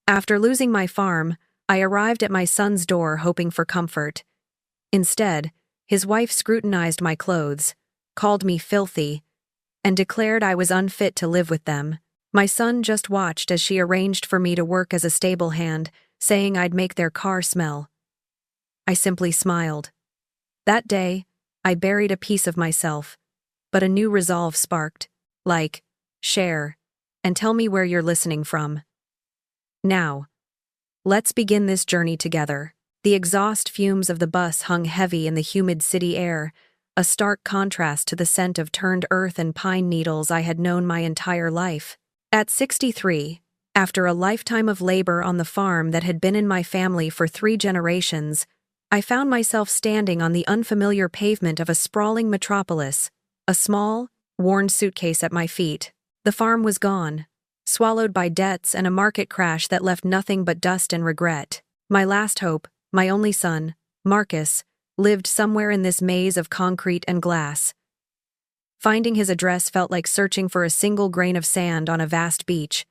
After losing my farm, I arrived at my son's door hoping for comfort. Instead, his wife scrutinized my clothes, called me filthy, and declared I was unfit to live with them. My son just watched as she arranged for me to work as a stable hand, saying I'd make their car smell. I simply smiled. That day, I buried a piece of myself, but a new resolve sparked. Like, share, and tell me where you're listening from. Now, let's begin this journey together. The exhaust fumes of the bus hung heavy in the humid city air, a stark contrast to the scent of turned earth and pine needles I had known my entire life. At 63, after a lifetime of labor on the farm that had been in my family for 3 generations, I found myself standing on the unfamiliar pavement of a sprawling metropolis, a small, worn suitcase at my feet. The farm was gone, swallowed by debts and a market crash that left nothing but dust and regret. My last hope, my only son, Marcus, lived somewhere in this maze of concrete and glass. Finding his address felt like searching for a single grain of sand on a vast beach.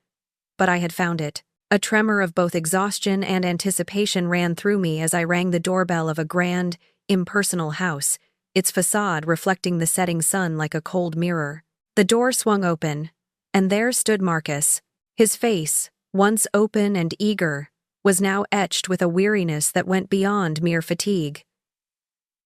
But I had found it. A tremor of both exhaustion and anticipation ran through me as I rang the doorbell of a grand, impersonal house, its facade reflecting the setting sun like a cold mirror. The door swung open, and there stood Marcus. His face, once open and eager, was now etched with a weariness that went beyond mere fatigue.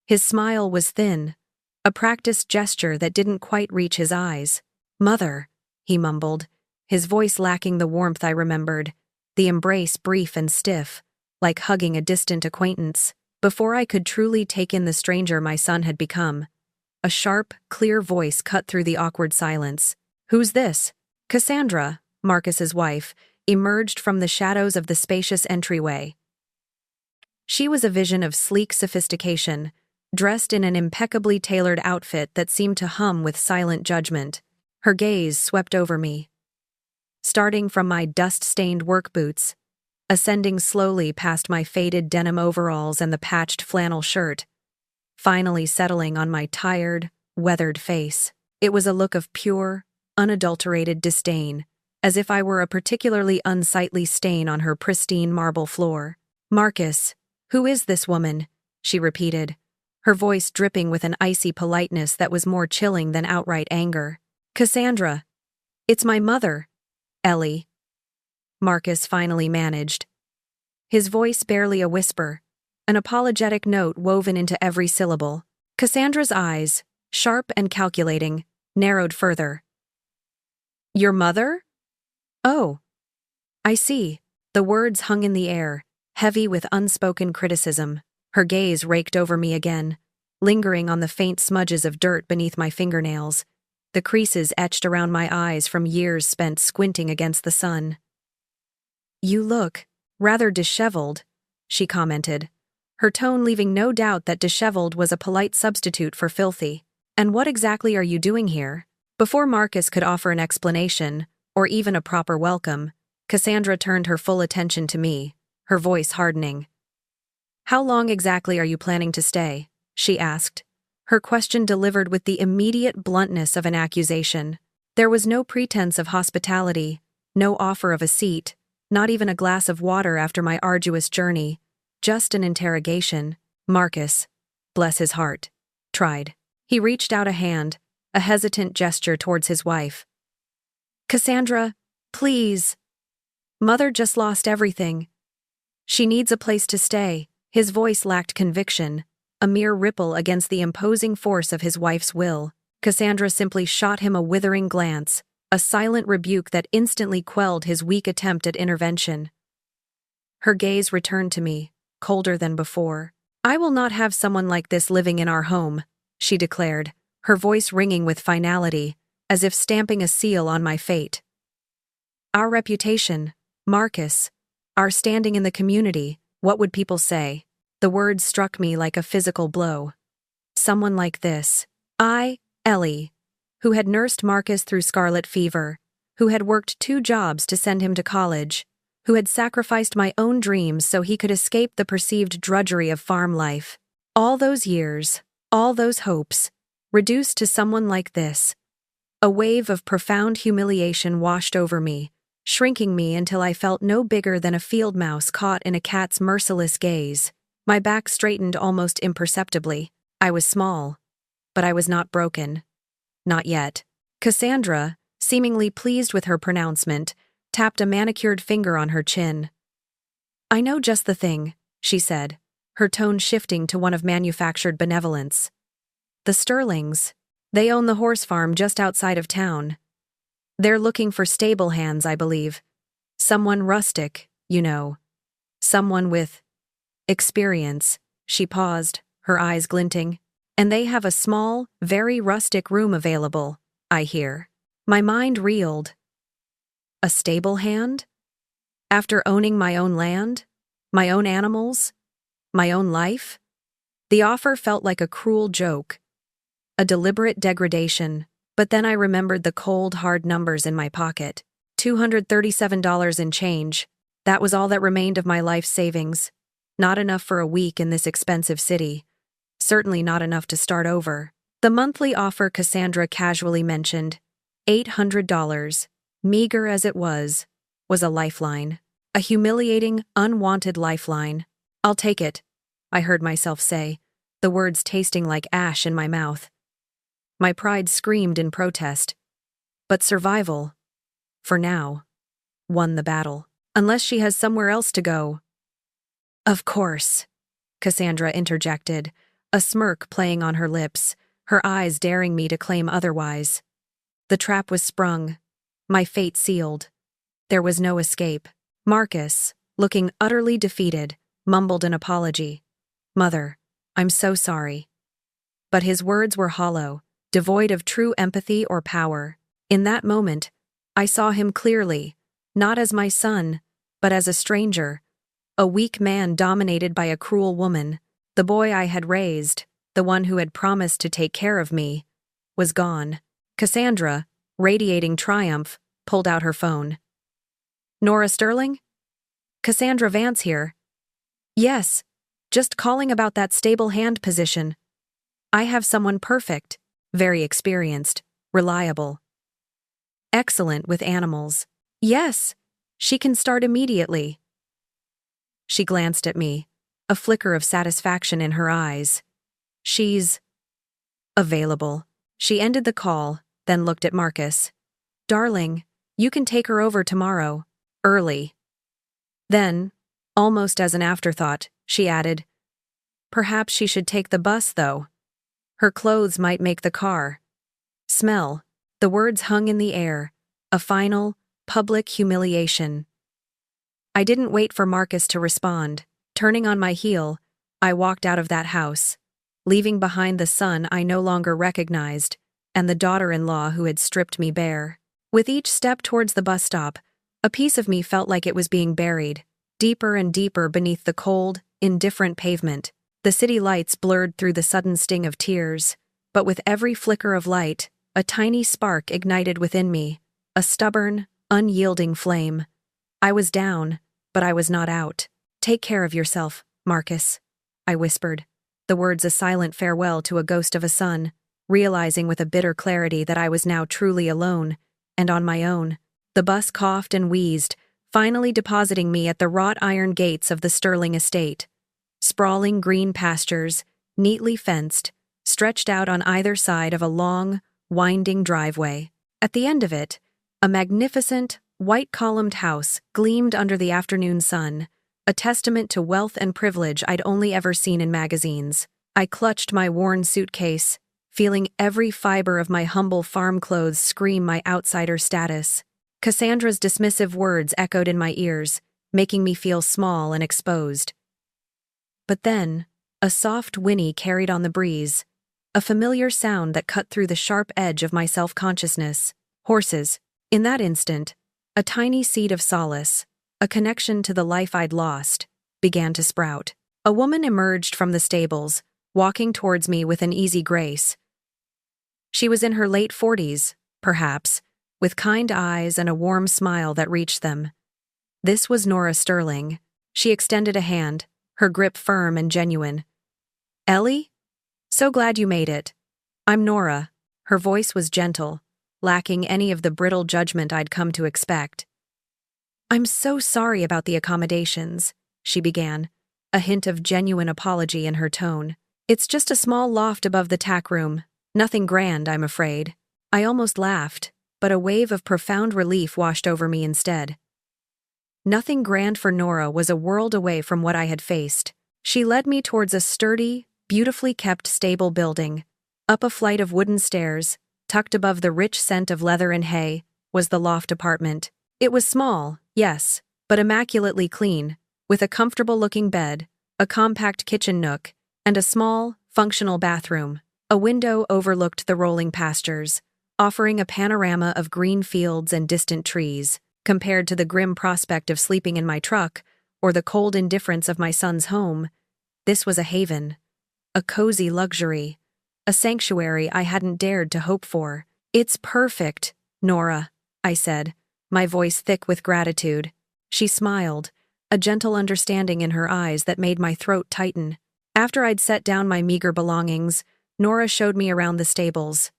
His smile was thin, a practiced gesture that didn't quite reach his eyes. "Mother," he mumbled, his voice lacking the warmth I remembered, the embrace brief and stiff, like hugging a distant acquaintance. Before I could truly take in the stranger my son had become, a sharp, clear voice cut through the awkward silence. "Who's this?" Cassandra, Marcus's wife, emerged from the shadows of the spacious entryway. She was a vision of sleek sophistication, dressed in an impeccably tailored outfit that seemed to hum with silent judgment. Her gaze swept over me, starting from my dust-stained work boots, ascending slowly past my faded denim overalls and the patched flannel shirt, finally settling on my tired, weathered face. It was a look of pure, unadulterated disdain, as if I were a particularly unsightly stain on her pristine marble floor. "Marcus, who is this woman?" she repeated, her voice dripping with an icy politeness that was more chilling than outright anger. "Cassandra, it's my mother, Ellie," Marcus finally managed, his voice barely a whisper, an apologetic note woven into every syllable. Cassandra's eyes, sharp and calculating, narrowed further. "Your mother? Oh, I see." The words hung in the air, heavy with unspoken criticism. Her gaze raked over me again, lingering on the faint smudges of dirt beneath my fingernails, the creases etched around my eyes from years spent squinting against the sun. "You look rather disheveled," she commented, her tone leaving no doubt that disheveled was a polite substitute for filthy. "And what exactly are you doing here?" Before Marcus could offer an explanation, or even a proper welcome, Cassandra turned her full attention to me, her voice hardening. "How long exactly are you planning to stay?" she asked, her question delivered with the immediate bluntness of an accusation. There was no pretense of hospitality, no offer of a seat, not even a glass of water after my arduous journey, just an interrogation. Marcus, bless his heart, tried. He reached out a hand, a hesitant gesture towards his wife. "Cassandra, please. Mother just lost everything. She needs a place to stay." His voice lacked conviction, a mere ripple against the imposing force of his wife's will. Cassandra simply shot him a withering glance, a silent rebuke that instantly quelled his weak attempt at intervention. Her gaze returned to me, colder than before. "I will not have someone like this living in our home," she declared, her voice ringing with finality, as if stamping a seal on my fate. "Our reputation, Marcus, our standing in the community, what would people say?" The words struck me like a physical blow. Someone like this. I, Ellie, who had nursed Marcus through scarlet fever, who had worked 2 jobs to send him to college, who had sacrificed my own dreams so he could escape the perceived drudgery of farm life. All those years, all those hopes, reduced to someone like this. A wave of profound humiliation washed over me, shrinking me until I felt no bigger than a field mouse caught in a cat's merciless gaze. My back straightened almost imperceptibly. I was small, but I was not broken. Not yet. Cassandra, seemingly pleased with her pronouncement, tapped a manicured finger on her chin. "I know just the thing," she said, her tone shifting to one of manufactured benevolence. "The Sterlings. They own the horse farm just outside of town. They're looking for stable hands, I believe. Someone rustic, you know. Someone with experience." She paused, her eyes glinting. "And they have a small, very rustic room available, I hear." My mind reeled. A stable hand? After owning my own land? My own animals? My own life? The offer felt like a cruel joke. A deliberate degradation. But then I remembered the cold, hard numbers in my pocket. $237 in change. That was all that remained of my life's savings. Not enough for a week in this expensive city. Certainly not enough to start over. The monthly offer Cassandra casually mentioned, $800, meager as it was a lifeline. A humiliating, unwanted lifeline. "I'll take it," I heard myself say, the words tasting like ash in my mouth. My pride screamed in protest. But survival, for now, won the battle. Unless she has somewhere else to go. "Of course," Cassandra interjected, a smirk playing on her lips, her eyes daring me to claim otherwise. The trap was sprung, my fate sealed. There was no escape. Marcus, looking utterly defeated, mumbled an apology. "Mother, I'm so sorry." But his words were hollow, devoid of true empathy or power. In that moment, I saw him clearly, not as my son, but as a stranger, a weak man dominated by a cruel woman. The boy I had raised, the one who had promised to take care of me, was gone. Cassandra, radiating triumph, pulled out her phone. "Nora Sterling? Cassandra Vance here." "Yes, just calling about that stable hand position. I have someone perfect, very experienced, reliable. Excellent with animals. Yes, she can start immediately." She glanced at me, a flicker of satisfaction in her eyes. "She's available." She ended the call, then looked at Marcus. "Darling, you can take her over tomorrow. Early." Then, almost as an afterthought, she added, "Perhaps she should take the bus, though. Her clothes might make the car." Smell. The words hung in the air, a final, public humiliation. I didn't wait for Marcus to respond. Turning on my heel, I walked out of that house, leaving behind the son I no longer recognized and the daughter-in-law who had stripped me bare. With each step towards the bus stop, a piece of me felt like it was being buried, deeper and deeper beneath the cold, indifferent pavement. The city lights blurred through the sudden sting of tears, but with every flicker of light, a tiny spark ignited within me, a stubborn, unyielding flame. I was down, but I was not out. "Take care of yourself, Marcus," I whispered, the words a silent farewell to a ghost of a son, realizing with a bitter clarity that I was now truly alone, and on my own. The bus coughed and wheezed, finally depositing me at the wrought iron gates of the Sterling estate. Sprawling green pastures, neatly fenced, stretched out on either side of a long, winding driveway. At the end of it, a magnificent, white-columned house gleamed under the afternoon sun, a testament to wealth and privilege I'd only ever seen in magazines. I clutched my worn suitcase, feeling every fiber of my humble farm clothes scream my outsider status. Cassandra's dismissive words echoed in my ears, making me feel small and exposed. But then, a soft whinny carried on the breeze, a familiar sound that cut through the sharp edge of my self-consciousness. Horses. In that instant, a tiny seed of solace, a connection to the life I'd lost, began to sprout. A woman emerged from the stables, walking towards me with an easy grace. She was in her late 40s, perhaps, with kind eyes and a warm smile that reached them. This was Nora Sterling. She extended a hand, her grip firm and genuine. "Ellie? So glad you made it. I'm Nora." Her voice was gentle, lacking any of the brittle judgment I'd come to expect. I'm so sorry about the accommodations, she began, a hint of genuine apology in her tone. It's just a small loft above the tack room. Nothing grand, I'm afraid. I almost laughed, but a wave of profound relief washed over me instead. Nothing grand for Nora was a world away from what I had faced. She led me towards a sturdy, beautifully kept stable building. Up a flight of wooden stairs, tucked above the rich scent of leather and hay, was the loft apartment. It was small, yes, but immaculately clean, with a comfortable-looking bed, a compact kitchen nook, and a small, functional bathroom. A window overlooked the rolling pastures, offering a panorama of green fields and distant trees. Compared to the grim prospect of sleeping in my truck or the cold indifference of my son's home, this was a haven, a cozy luxury, a sanctuary I hadn't dared to hope for. It's perfect, Nora, I said, my voice thick with gratitude. She smiled, a gentle understanding in her eyes that made my throat tighten. After I'd set down my meager belongings, Nora showed me around the stables.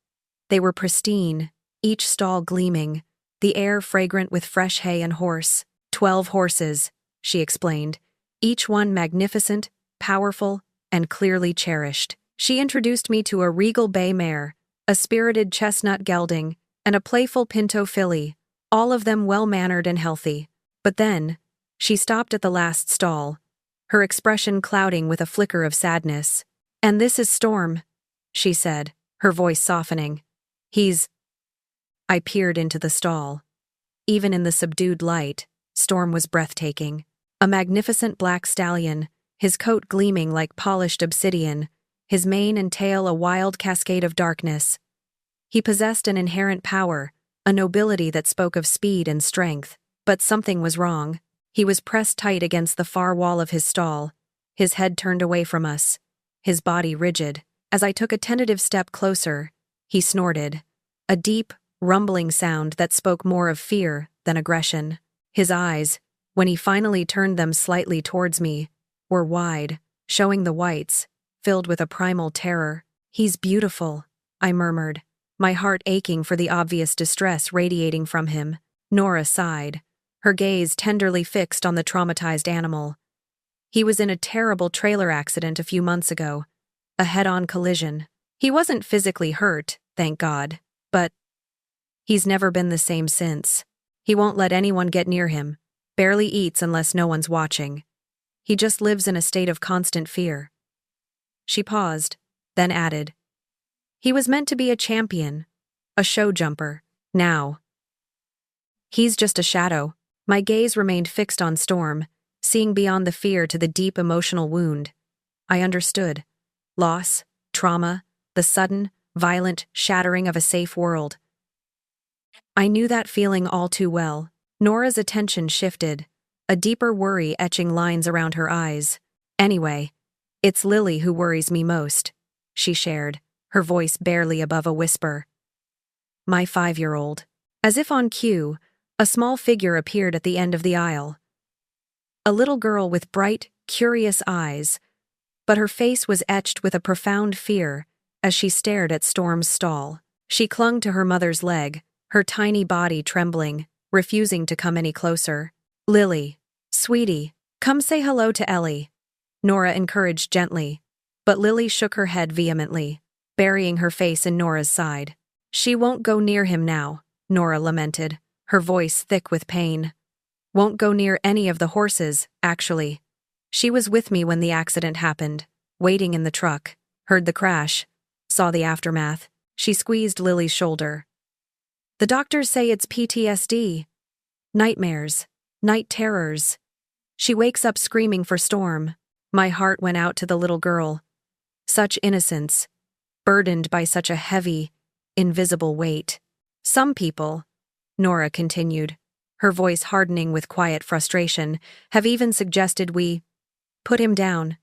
They were pristine, each stall gleaming, the air fragrant with fresh hay and horse. 12 horses, she explained, each one magnificent, powerful, and clearly cherished. She introduced me to a regal bay mare, a spirited chestnut gelding, and a playful pinto filly, all of them well-mannered and healthy. But then, she stopped at the last stall, her expression clouding with a flicker of sadness. "And this is Storm," she said, her voice softening. I peered into the stall. Even in the subdued light, Storm was breathtaking. A magnificent black stallion, his coat gleaming like polished obsidian, his mane and tail a wild cascade of darkness. He possessed an inherent power, a nobility that spoke of speed and strength. But something was wrong. He was pressed tight against the far wall of his stall, his head turned away from us, his body rigid. As I took a tentative step closer, he snorted, a deep, rumbling sound that spoke more of fear than aggression. His eyes, when he finally turned them slightly towards me, were wide, showing the whites, filled with a primal terror. "He's beautiful," I murmured, my heart aching for the obvious distress radiating from him. Nora sighed, her gaze tenderly fixed on the traumatized animal. "He was in a terrible trailer accident a few months ago, a head-on collision. He wasn't physically hurt, thank God, but he's never been the same since. He won't let anyone get near him, barely eats unless no one's watching. He just lives in a state of constant fear." She paused, then added, "He was meant to be a champion, a show jumper. Now he's just a shadow." My gaze remained fixed on Storm, seeing beyond the fear to the deep emotional wound. I understood. Loss, trauma, the sudden, violent shattering of a safe world. I knew that feeling all too well. Nora's attention shifted, a deeper worry etching lines around her eyes. "Anyway, it's Lily who worries me most," she shared, her voice barely above a whisper. "My 5-year-old. As if on cue, a small figure appeared at the end of the aisle. A little girl with bright, curious eyes, but her face was etched with a profound fear as she stared at Storm's stall. She clung to her mother's leg, her tiny body trembling, refusing to come any closer. "Lily, sweetie, come say hello to Ellie," Nora encouraged gently, but Lily shook her head vehemently, burying her face in Nora's side. "She won't go near him now," Nora lamented, her voice thick with pain. "Won't go near any of the horses, actually. She was with me when the accident happened, waiting in the truck, heard the crash, saw the aftermath." She squeezed Lily's shoulder. "The doctors say it's PTSD. Nightmares, night terrors. She wakes up screaming for Storm." My heart went out to the little girl. Such innocence, burdened by such a heavy, invisible weight. "Some people," Nora continued, her voice hardening with quiet frustration, "have even suggested we put him down.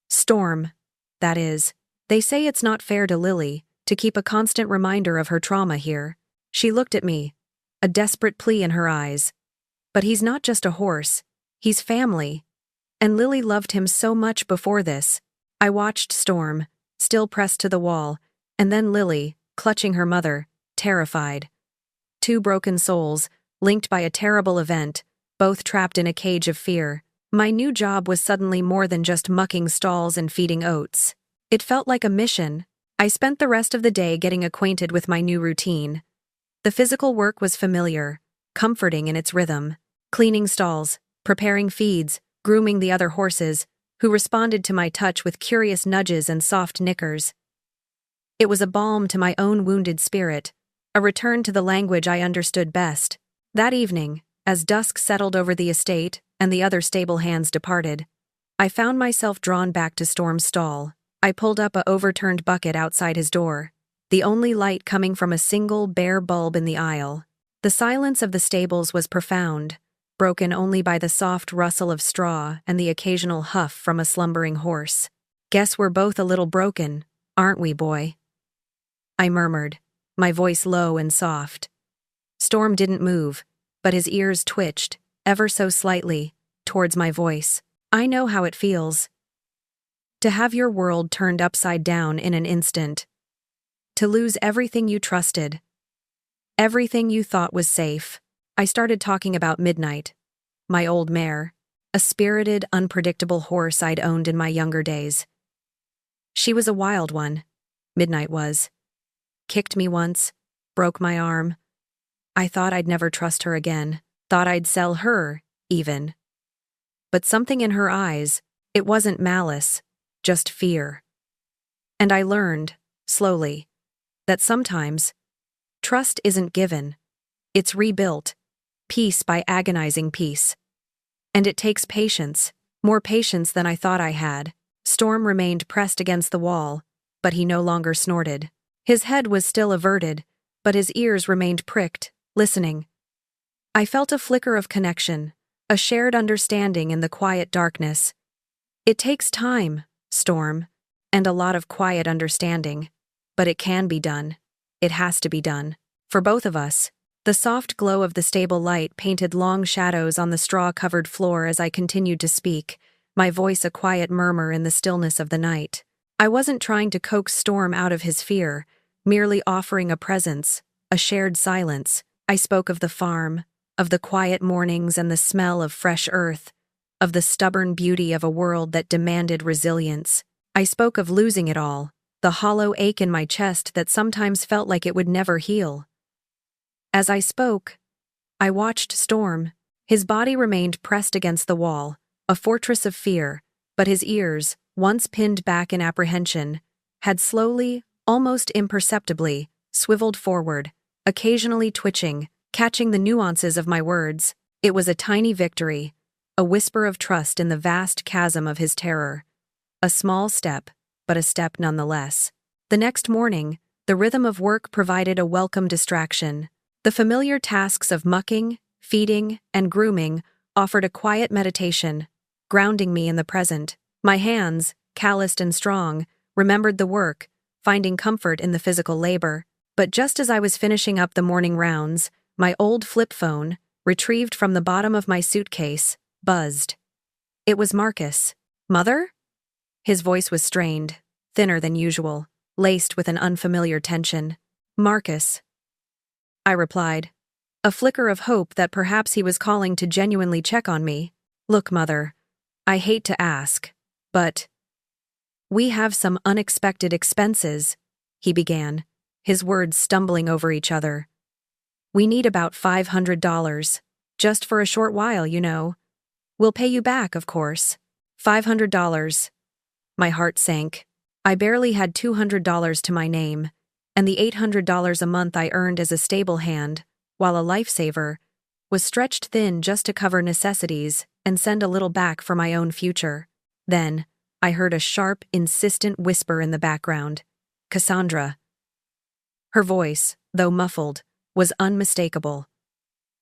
Storm, that is. They say it's not fair to Lily to keep a constant reminder of her trauma here." She looked at me, a desperate plea in her eyes. "But he's not just a horse, he's family. And Lily loved him so much before this." I watched Storm, still pressed to the wall, and then Lily, clutching her mother, terrified. Two broken souls, linked by a terrible event, both trapped in a cage of fear. My new job was suddenly more than just mucking stalls and feeding oats. It felt like a mission. I spent the rest of the day getting acquainted with my new routine. The physical work was familiar, comforting in its rhythm. Cleaning stalls, preparing feeds, grooming the other horses, who responded to my touch with curious nudges and soft nickers. It was a balm to my own wounded spirit, a return to the language I understood best. That evening, as dusk settled over the estate and the other stable hands departed, I found myself drawn back to Storm's stall. I pulled up a overturned bucket outside his door, the only light coming from a single bare bulb in the aisle. The silence of the stables was profound, broken only by the soft rustle of straw and the occasional huff from a slumbering horse. "Guess we're both a little broken, aren't we, boy?" I murmured, my voice low and soft. Storm didn't move, but his ears twitched, ever so slightly, towards my voice. "I know how it feels. To have your world turned upside down in an instant. To lose everything you trusted. Everything you thought was safe." I started talking about Midnight, my old mare, a spirited, unpredictable horse I'd owned in my younger days. She was a wild one, Midnight was. Kicked me once, broke my arm. I thought I'd never trust her again, thought I'd sell her, even. But something in her eyes, it wasn't malice, just fear. And I learned, slowly, that sometimes, trust isn't given, it's rebuilt, piece by agonizing piece. And it takes patience, more patience than I thought I had. Storm remained pressed against the wall, but he no longer snorted. His head was still averted, but his ears remained pricked, listening. I felt a flicker of connection, a shared understanding in the quiet darkness. It takes time, Storm, and a lot of quiet understanding. But it can be done. It has to be done. For both of us. The soft glow of the stable light painted long shadows on the straw-covered floor as I continued to speak, my voice a quiet murmur in the stillness of the night. I wasn't trying to coax Storm out of his fear, merely offering a presence, a shared silence. I spoke of the farm, of the quiet mornings and the smell of fresh earth, of the stubborn beauty of a world that demanded resilience. I spoke of losing it all, the hollow ache in my chest that sometimes felt like it would never heal. As I spoke, I watched Storm. His body remained pressed against the wall, a fortress of fear, but his ears, once pinned back in apprehension, had slowly, almost imperceptibly, swiveled forward, occasionally twitching, catching the nuances of my words. It was a tiny victory, a whisper of trust in the vast chasm of his terror. A small step, but a step nonetheless. The next morning, the rhythm of work provided a welcome distraction. The familiar tasks of mucking, feeding, and grooming offered a quiet meditation, grounding me in the present. My hands, calloused and strong, remembered the work, finding comfort in the physical labor. But just as I was finishing up the morning rounds, my old flip phone, retrieved from the bottom of my suitcase, buzzed. It was Marcus. "Mother?" His voice was strained, thinner than usual, laced with an unfamiliar tension. "Marcus," I replied, a flicker of hope that perhaps he was calling to genuinely check on me. "Look, Mother, I hate to ask, but we have some unexpected expenses," he began, his words stumbling over each other. "We need about $500, just for a short while, you know. We'll pay you back, of course." $500. My heart sank. I barely had $200 to my name, and the $800 a month I earned as a stable hand, while a lifesaver, was stretched thin just to cover necessities and send a little back for my own future. Then, I heard a sharp, insistent whisper in the background. "Cassandra." Her voice, though muffled, was unmistakable.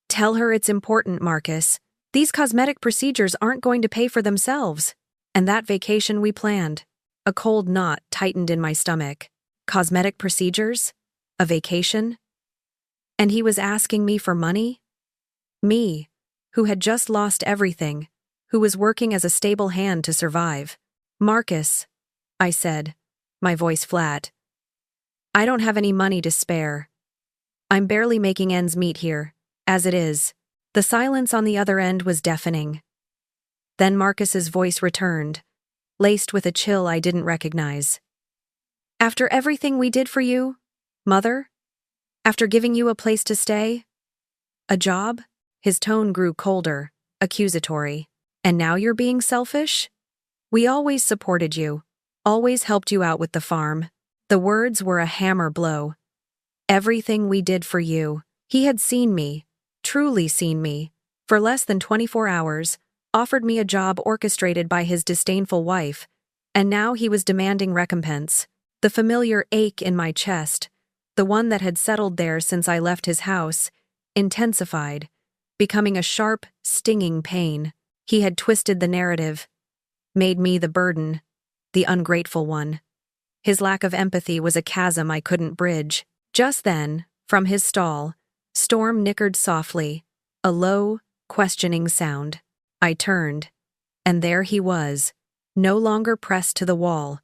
"Tell her it's important, Marcus. These cosmetic procedures aren't going to pay for themselves. And that vacation we planned." A cold knot tightened in my stomach. Cosmetic procedures? A vacation? And he was asking me for money? Me, who had just lost everything, who was working as a stable hand to survive. "Marcus," I said, my voice flat. "I don't have any money to spare. I'm barely making ends meet here, as it is. The silence on the other end was deafening. Then Marcus's voice returned, laced with a chill I didn't recognize. "After everything we did for you, Mother? After giving you a place to stay? A job?" His tone grew colder, accusatory. "And now you're being selfish? We always supported you, always helped you out with the farm." The words were a hammer blow. Everything we did for you. He had seen me, truly seen me, for less than 24 hours, offered me a job orchestrated by his disdainful wife, and now he was demanding recompense. The familiar ache in my chest, the one that had settled there since I left his house, intensified, becoming a sharp, stinging pain. He had twisted the narrative, made me the burden, the ungrateful one. His lack of empathy was a chasm I couldn't bridge. Just then, from his stall, Storm nickered softly, a low, questioning sound. I turned, and there he was, no longer pressed to the wall,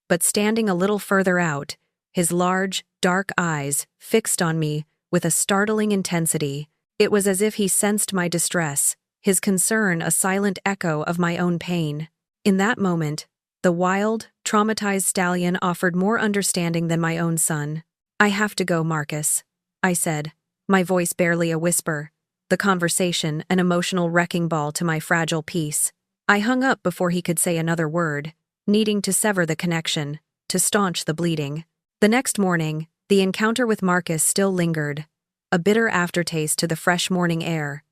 but standing a little further out, his large, dark eyes fixed on me with a startling intensity. It was as if he sensed my distress, his concern a silent echo of my own pain. In that moment, the wild, traumatized stallion offered more understanding than my own son. "I have to go, Marcus," I said, my voice barely a whisper, the conversation an emotional wrecking ball to my fragile peace. I hung up before he could say another word, needing to sever the connection, to staunch the bleeding. The next morning, the encounter with Marcus still lingered, a bitter aftertaste to the fresh morning air.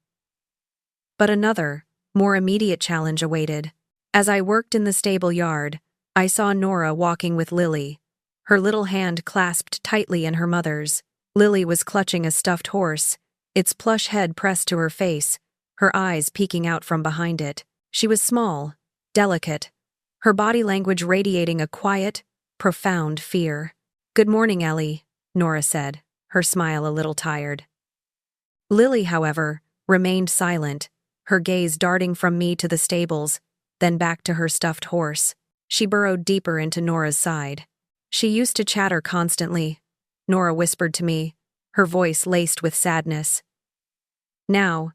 But another, more immediate challenge awaited. As I worked in the stable yard, I saw Nora walking with Lily, her little hand clasped tightly in her mother's. Lily was clutching a stuffed horse, its plush head pressed to her face, her eyes peeking out from behind it. She was small, delicate, her body language radiating a quiet, profound fear. "Good morning, Ellie," Nora said, her smile a little tired. Lily, however, remained silent, her gaze darting from me to the stables, then back to her stuffed horse. She burrowed deeper into Nora's side. "She used to chatter constantly," Nora whispered to me, her voice laced with sadness. "Now,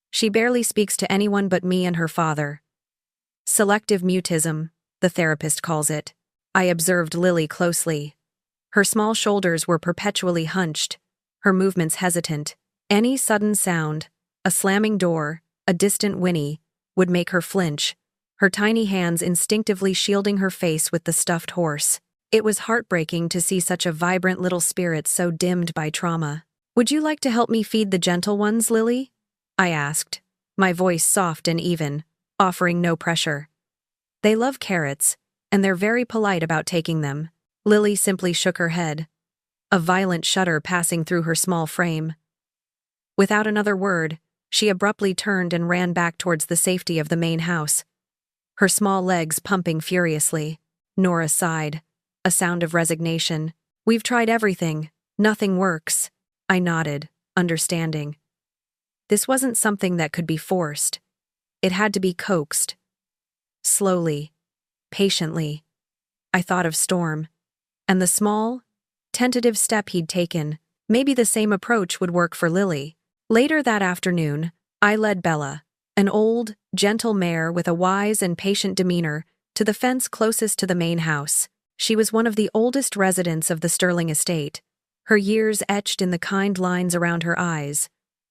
she barely speaks to anyone but me and her father. Selective mutism, the therapist calls it." I observed Lily closely. Her small shoulders were perpetually hunched, her movements hesitant. Any sudden sound, a slamming door, a distant whinny, would make her flinch, her tiny hands instinctively shielding her face with the stuffed horse. It was heartbreaking to see such a vibrant little spirit so dimmed by trauma. "Would you like to help me feed the gentle ones, Lily?" I asked, my voice soft and even, offering no pressure. "They love carrots, and they're very polite about taking them." Lily simply shook her head, a violent shudder passing through her small frame. Without another word, she abruptly turned and ran back towards the safety of the main house, her small legs pumping furiously. Nora sighed, a sound of resignation. "We've tried everything. Nothing works." I nodded, understanding. This wasn't something that could be forced. It had to be coaxed. Slowly, patiently. I thought of Storm, and the small, tentative step he'd taken. Maybe the same approach would work for Lily. Later that afternoon, I led Bella, an old, gentle mare with a wise and patient demeanor, to the fence closest to the main house. She was one of the oldest residents of the Sterling estate, her years etched in the kind lines around her eyes,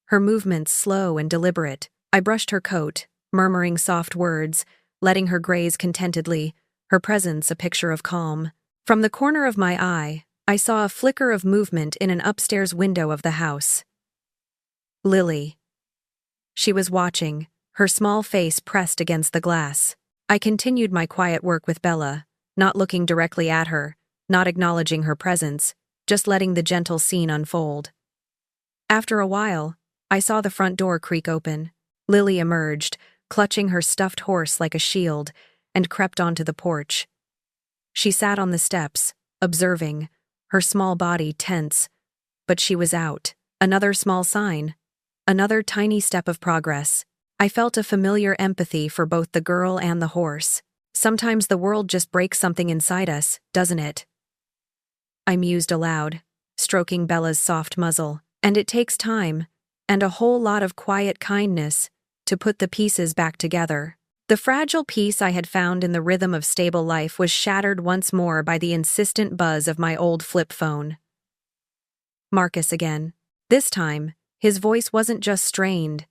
her movements slow and deliberate. I brushed her coat, murmuring soft words, letting her graze contentedly, her presence a picture of calm. From the corner of my eye, I saw a flicker of movement in an upstairs window of the house. Lily. She was watching, her small face pressed against the glass. I continued my quiet work with Bella, not looking directly at her, not acknowledging her presence, just letting the gentle scene unfold. After a while, I saw the front door creak open. Lily emerged, clutching her stuffed horse like a shield, and crept onto the porch. She sat on the steps, observing, her small body tense, but she was out. Another small sign. Another tiny step of progress. I felt a familiar empathy for both the girl and the horse. Sometimes the world just breaks something inside us, doesn't it? I mused aloud, stroking Bella's soft muzzle. And it takes time, and a whole lot of quiet kindness to put the pieces back together. The fragile peace I had found in the rhythm of stable life was shattered once more by the insistent buzz of my old flip phone. Marcus again. This time, his voice wasn't just strained.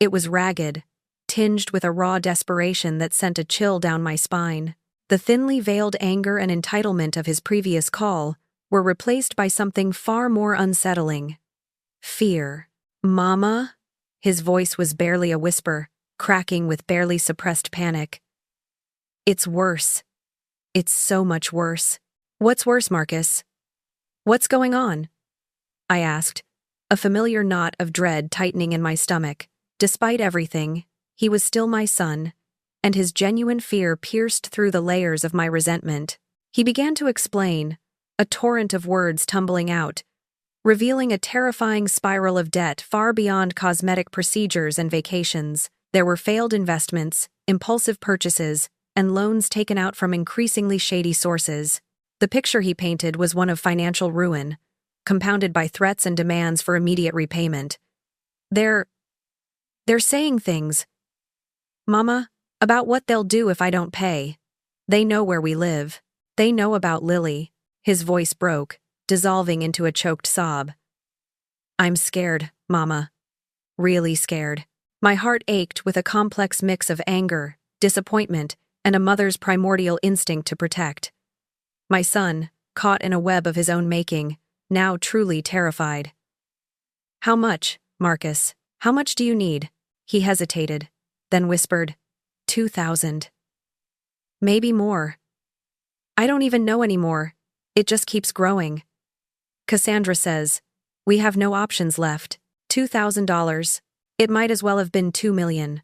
It was ragged, tinged with a raw desperation that sent a chill down my spine. The thinly veiled anger and entitlement of his previous call were replaced by something far more unsettling. Fear. "Mama?" His voice was barely a whisper, cracking with barely suppressed panic. "It's worse. It's so much worse." "What's worse, Marcus? What's going on?" I asked, a familiar knot of dread tightening in my stomach. Despite everything, he was still my son, and his genuine fear pierced through the layers of my resentment. He began to explain, a torrent of words tumbling out, revealing a terrifying spiral of debt far beyond cosmetic procedures and vacations. There were failed investments, impulsive purchases, and loans taken out from increasingly shady sources. The picture he painted was one of financial ruin, compounded by threats and demands for immediate repayment. They're saying things, Mama, about what they'll do if I don't pay. They know where we live. They know about Lily." His voice broke, dissolving into a choked sob. "I'm scared, Mama. Really scared." My heart ached with a complex mix of anger, disappointment, and a mother's primordial instinct to protect. My son, caught in a web of his own making, now truly terrified. "How much, Marcus? How much do you need?" He hesitated, then whispered, 2,000. "Maybe more. I don't even know anymore. It just keeps growing. Cassandra says, we have no options left. $2,000. It might as well have been $2 million.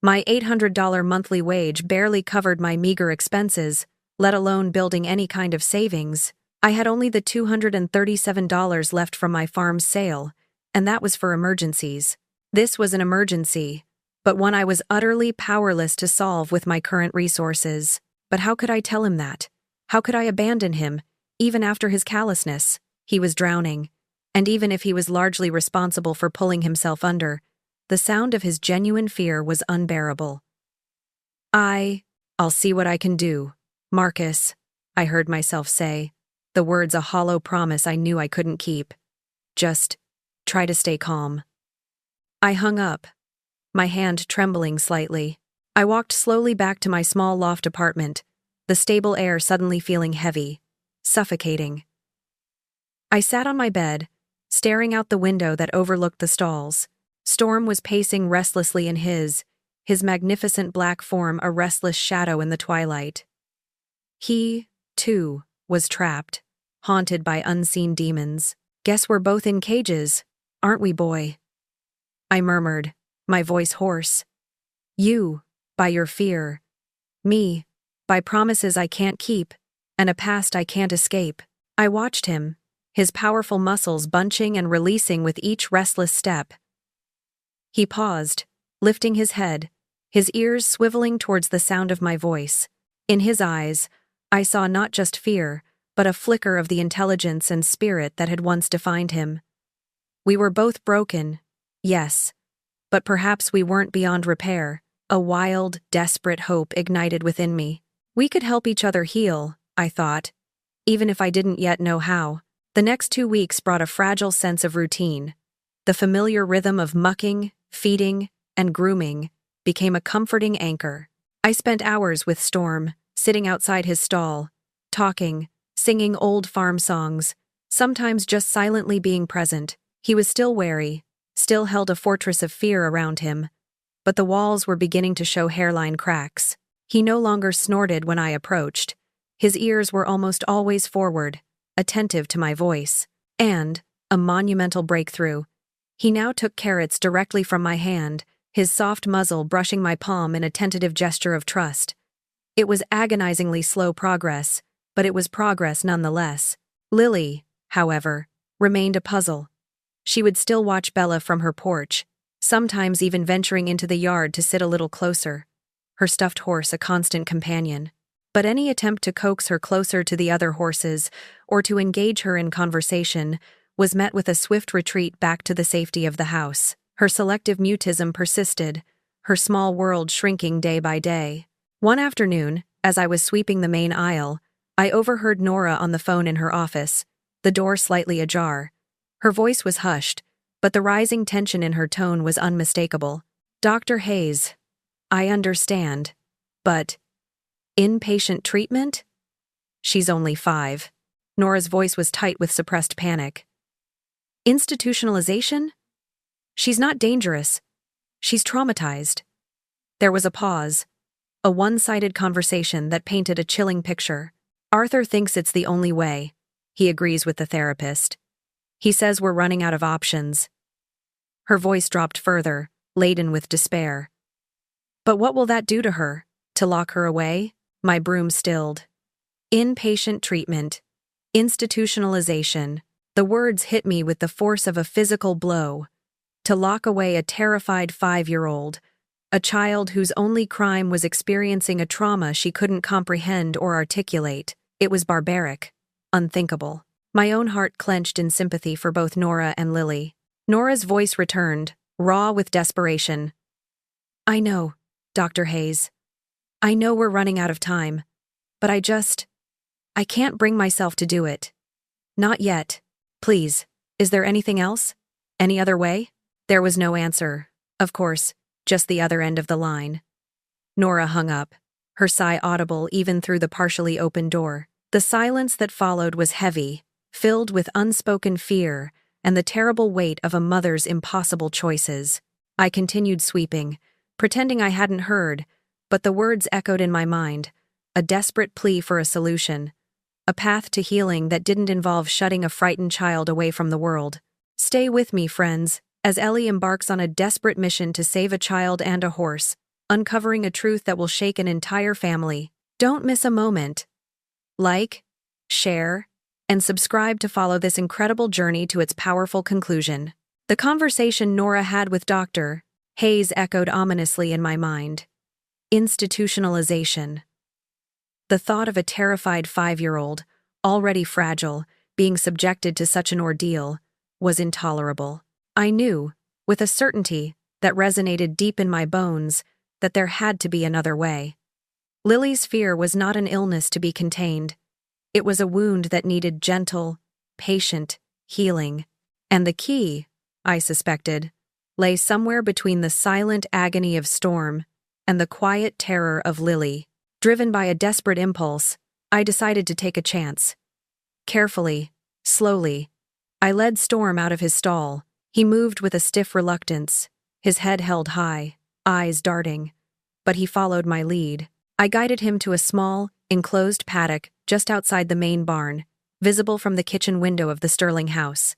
My $800 monthly wage barely covered my meager expenses, let alone building any kind of savings. I had only the $237 left from my farm's sale, and that was for emergencies. This was an emergency, but one I was utterly powerless to solve with my current resources. But how could I tell him that? How could I abandon him, even after his callousness? He was drowning, and even if he was largely responsible for pulling himself under, the sound of his genuine fear was unbearable. I'll see what I can do, Marcus," I heard myself say, the words a hollow promise I knew I couldn't keep. "Just try to stay calm." I hung up, my hand trembling slightly. I walked slowly back to my small loft apartment, the stable air suddenly feeling heavy, suffocating. I sat on my bed, staring out the window that overlooked the stalls. Storm was pacing restlessly in his magnificent black form a restless shadow in the twilight. He, too, was trapped, haunted by unseen demons. "Guess we're both in cages, aren't we, boy?" I murmured, my voice hoarse. "You, by your fear. Me, by promises I can't keep, and a past I can't escape." I watched him, his powerful muscles bunching and releasing with each restless step. He paused, lifting his head, his ears swiveling towards the sound of my voice. In his eyes, I saw not just fear, but a flicker of the intelligence and spirit that had once defined him. We were both broken, yes, but perhaps we weren't beyond repair. A wild, desperate hope ignited within me. We could help each other heal, I thought, even if I didn't yet know how. The next 2 weeks brought a fragile sense of routine. The familiar rhythm of mucking, feeding, and grooming became a comforting anchor. I spent hours with Storm, sitting outside his stall, talking, singing old farm songs, sometimes just silently being present. He was still wary, still held a fortress of fear around him, but the walls were beginning to show hairline cracks. He no longer snorted when I approached. His ears were almost always forward, attentive to my voice. And, a monumental breakthrough, he now took carrots directly from my hand, his soft muzzle brushing my palm in a tentative gesture of trust. It was agonizingly slow progress, but it was progress nonetheless. Lily, however, remained a puzzle. She would still watch Bella from her porch, sometimes even venturing into the yard to sit a little closer, her stuffed horse a constant companion. But any attempt to coax her closer to the other horses or to engage her in conversation was met with a swift retreat back to the safety of the house. Her selective mutism persisted, her small world shrinking day by day. One afternoon, as I was sweeping the main aisle, I overheard Nora on the phone in her office, the door slightly ajar. Her voice was hushed, but the rising tension in her tone was unmistakable. "Dr. Hayes, I understand, but inpatient treatment? She's only 5. Nora's voice was tight with suppressed panic. Institutionalization? She's not dangerous. She's traumatized. There was a pause, a one-sided conversation that painted a chilling picture. Arthur thinks it's the only way. He agrees with the therapist. He says we're running out of options. Her voice dropped further, laden with despair. But what will that do to her? To lock her away? My broom stilled. Inpatient treatment. Institutionalization. The words hit me with the force of a physical blow. To lock away a terrified 5-year-old, a child whose only crime was experiencing a trauma she couldn't comprehend or articulate. It was barbaric, unthinkable. My own heart clenched in sympathy for both Nora and Lily. Nora's voice returned, raw with desperation. I know, Dr. Hayes. I know we're running out of time, but I can't bring myself to do it. Not yet. Please, is there anything else? Any other way? There was no answer. Of course, just the other end of the line. Nora hung up, her sigh audible even through the partially open door. The silence that followed was heavy, filled with unspoken fear and the terrible weight of a mother's impossible choices. I continued sweeping, pretending I hadn't heard, but the words echoed in my mind, a desperate plea for a solution, a path to healing that didn't involve shutting a frightened child away from the world. Stay with me, friends, as Ellie embarks on a desperate mission to save a child and a horse, uncovering a truth that will shake an entire family. Don't miss a moment. Like, share, and subscribe to follow this incredible journey to its powerful conclusion. The conversation Nora had with Dr. Hayes echoed ominously in my mind. Institutionalization. The thought of a terrified 5-year-old, already fragile, being subjected to such an ordeal, was intolerable. I knew, with a certainty that resonated deep in my bones, that there had to be another way. Lily's fear was not an illness to be contained. It was a wound that needed gentle, patient healing. And the key, I suspected, lay somewhere between the silent agony of Storm and the quiet terror of Lily. Driven by a desperate impulse, I decided to take a chance. Carefully, slowly, I led Storm out of his stall. He moved with a stiff reluctance, his head held high, eyes darting. But he followed my lead. I guided him to a small, enclosed paddock just outside the main barn, visible from the kitchen window of the Sterling house.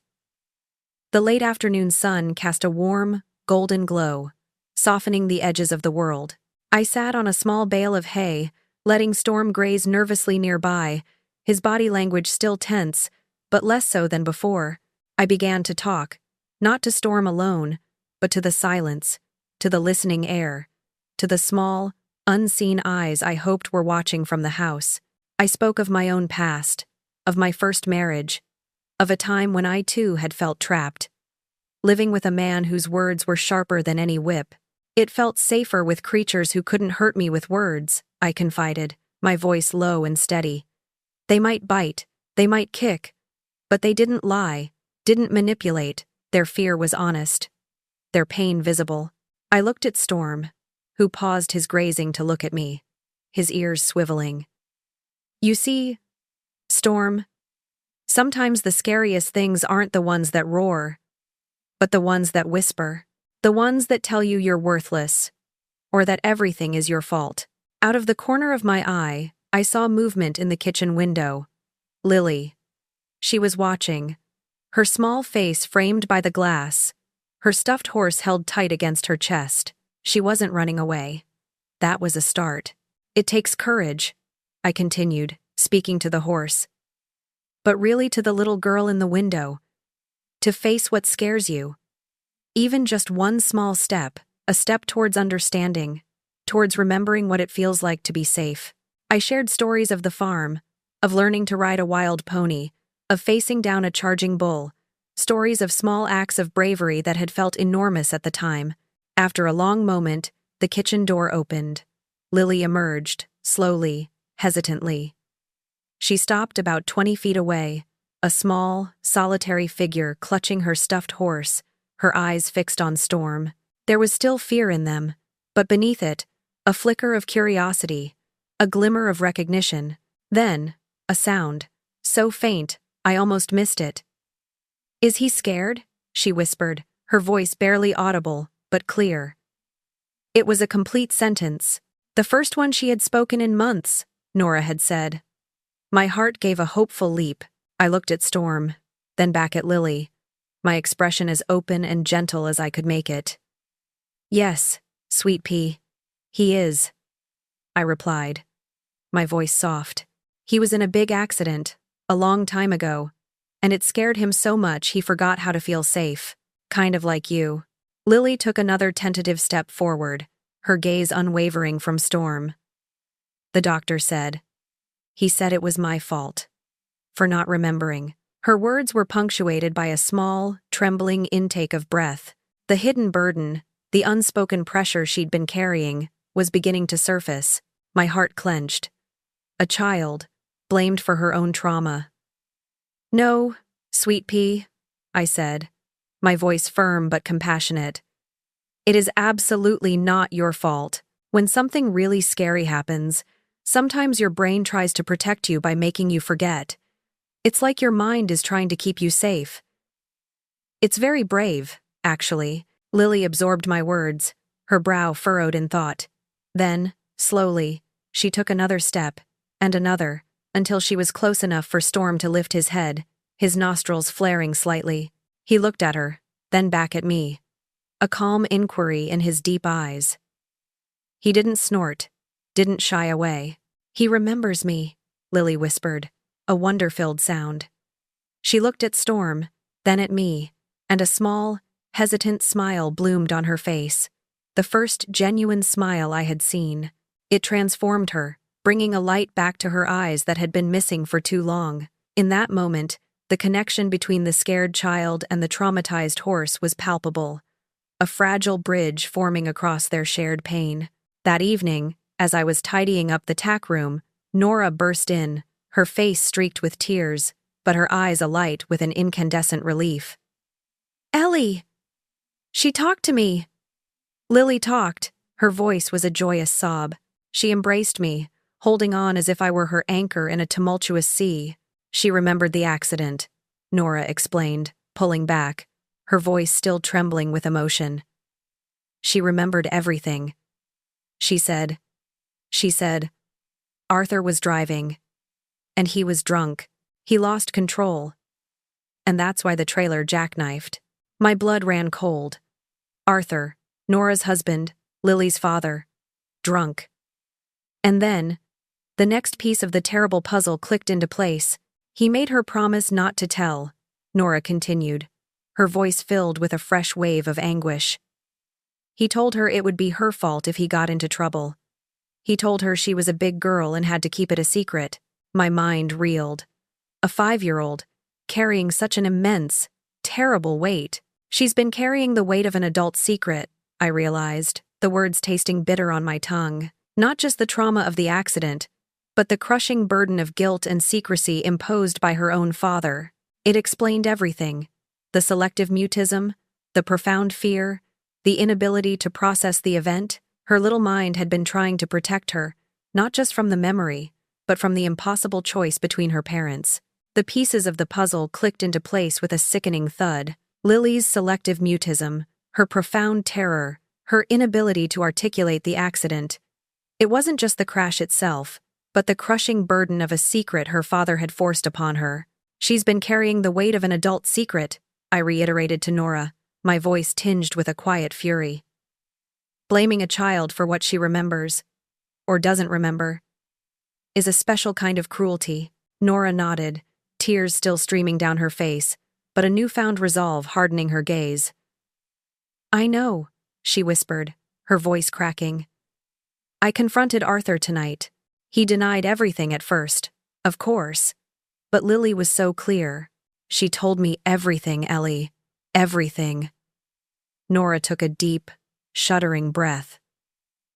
The late afternoon sun cast a warm, golden glow, softening the edges of the world. I sat on a small bale of hay, letting Storm graze nervously nearby, his body language still tense, but less so than before. I began to talk, not to Storm alone, but to the silence, to the listening air, to the small, unseen eyes I hoped were watching from the house. I spoke of my own past, of my first marriage, of a time when I too had felt trapped, living with a man whose words were sharper than any whip. It felt safer with creatures who couldn't hurt me with words, I confided, my voice low and steady. They might bite, they might kick, but they didn't lie, didn't manipulate. Their fear was honest, their pain visible. I looked at Storm, who paused his grazing to look at me, his ears swiveling. You see, Storm, sometimes the scariest things aren't the ones that roar, but the ones that whisper. The ones that tell you you're worthless, or that everything is your fault. Out of the corner of my eye, I saw movement in the kitchen window. Lily. She was watching, her small face framed by the glass, her stuffed horse held tight against her chest. She wasn't running away. That was a start. It takes courage, I continued, speaking to the horse. But really to the little girl in the window. To face what scares you. Even just one small step, a step towards understanding, towards remembering what it feels like to be safe. I shared stories of the farm, of learning to ride a wild pony, of facing down a charging bull, stories of small acts of bravery that had felt enormous at the time. After a long moment, the kitchen door opened. Lily emerged, slowly, hesitantly. She stopped about 20 feet away, a small, solitary figure clutching her stuffed horse, her eyes fixed on Storm. There was still fear in them, but beneath it, a flicker of curiosity, a glimmer of recognition. Then, a sound, so faint, I almost missed it. "Is he scared?" she whispered, her voice barely audible, but clear. It was a complete sentence, the first one she had spoken in months, Nora had said. My heart gave a hopeful leap. I looked at Storm, then back at Lily, my expression as open and gentle as I could make it. "Yes, Sweet Pea, he is," I replied, my voice soft. "He was in a big accident, a long time ago, and it scared him so much he forgot how to feel safe, kind of like you." Lily took another tentative step forward, her gaze unwavering from Storm. "The doctor said. He said it was my fault. For not remembering." Her words were punctuated by a small, trembling intake of breath. The hidden burden, the unspoken pressure she'd been carrying, was beginning to surface. My heart clenched. A child, blamed for her own trauma. "No, Sweet Pea," I said, my voice firm but compassionate. "It is absolutely not your fault. When something really scary happens, sometimes your brain tries to protect you by making you forget. It's like your mind is trying to keep you safe." "It's very brave, actually." Lily absorbed my words, her brow furrowed in thought. Then, slowly, she took another step, and another, until she was close enough for Storm to lift his head, his nostrils flaring slightly. He looked at her, then back at me, a calm inquiry in his deep eyes. He didn't snort, didn't shy away. "He remembers me," Lily whispered, a wonder-filled sound. She looked at Storm, then at me, and a small, hesitant smile bloomed on her face, the first genuine smile I had seen. It transformed her, bringing a light back to her eyes that had been missing for too long. In that moment, the connection between the scared child and the traumatized horse was palpable, a fragile bridge forming across their shared pain. That evening, as I was tidying up the tack room, Nora burst in, her face streaked with tears, but her eyes alight with an incandescent relief. "Ellie! She talked to me!" Lily talked. Her voice was a joyous sob. She embraced me, holding on as if I were her anchor in a tumultuous sea. "She remembered the accident," Nora explained, pulling back, her voice still trembling with emotion. "She remembered everything. She said, Arthur was driving. And he was drunk. He lost control. And that's why the trailer jackknifed." My blood ran cold. Arthur, Nora's husband, Lily's father. Drunk. And then, the next piece of the terrible puzzle clicked into place. "He made her promise not to tell," Nora continued, her voice filled with a fresh wave of anguish. "He told her it would be her fault if he got into trouble. He told her she was a big girl and had to keep it a secret." My mind reeled. A 5-year-old, carrying such an immense, terrible weight. "She's been carrying the weight of an adult secret," I realized, the words tasting bitter on my tongue. Not just the trauma of the accident, but the crushing burden of guilt and secrecy imposed by her own father. It explained everything. The selective mutism, the profound fear, the inability to process the event. Her little mind had been trying to protect her, not just from the memory, but from the impossible choice between her parents. The pieces of the puzzle clicked into place with a sickening thud. Lily's selective mutism, her profound terror, her inability to articulate the accident. It wasn't just the crash itself, but the crushing burden of a secret her father had forced upon her. "She's been carrying the weight of an adult secret," I reiterated to Nora, my voice tinged with a quiet fury. "Blaming a child for what she remembers, or doesn't remember, is a special kind of cruelty." Nora nodded, tears still streaming down her face, but a newfound resolve hardening her gaze. "I know," she whispered, her voice cracking. "I confronted Arthur tonight. He denied everything at first, of course. But Lily was so clear. She told me everything, Ellie. Everything. Nora took a deep, shuddering breath.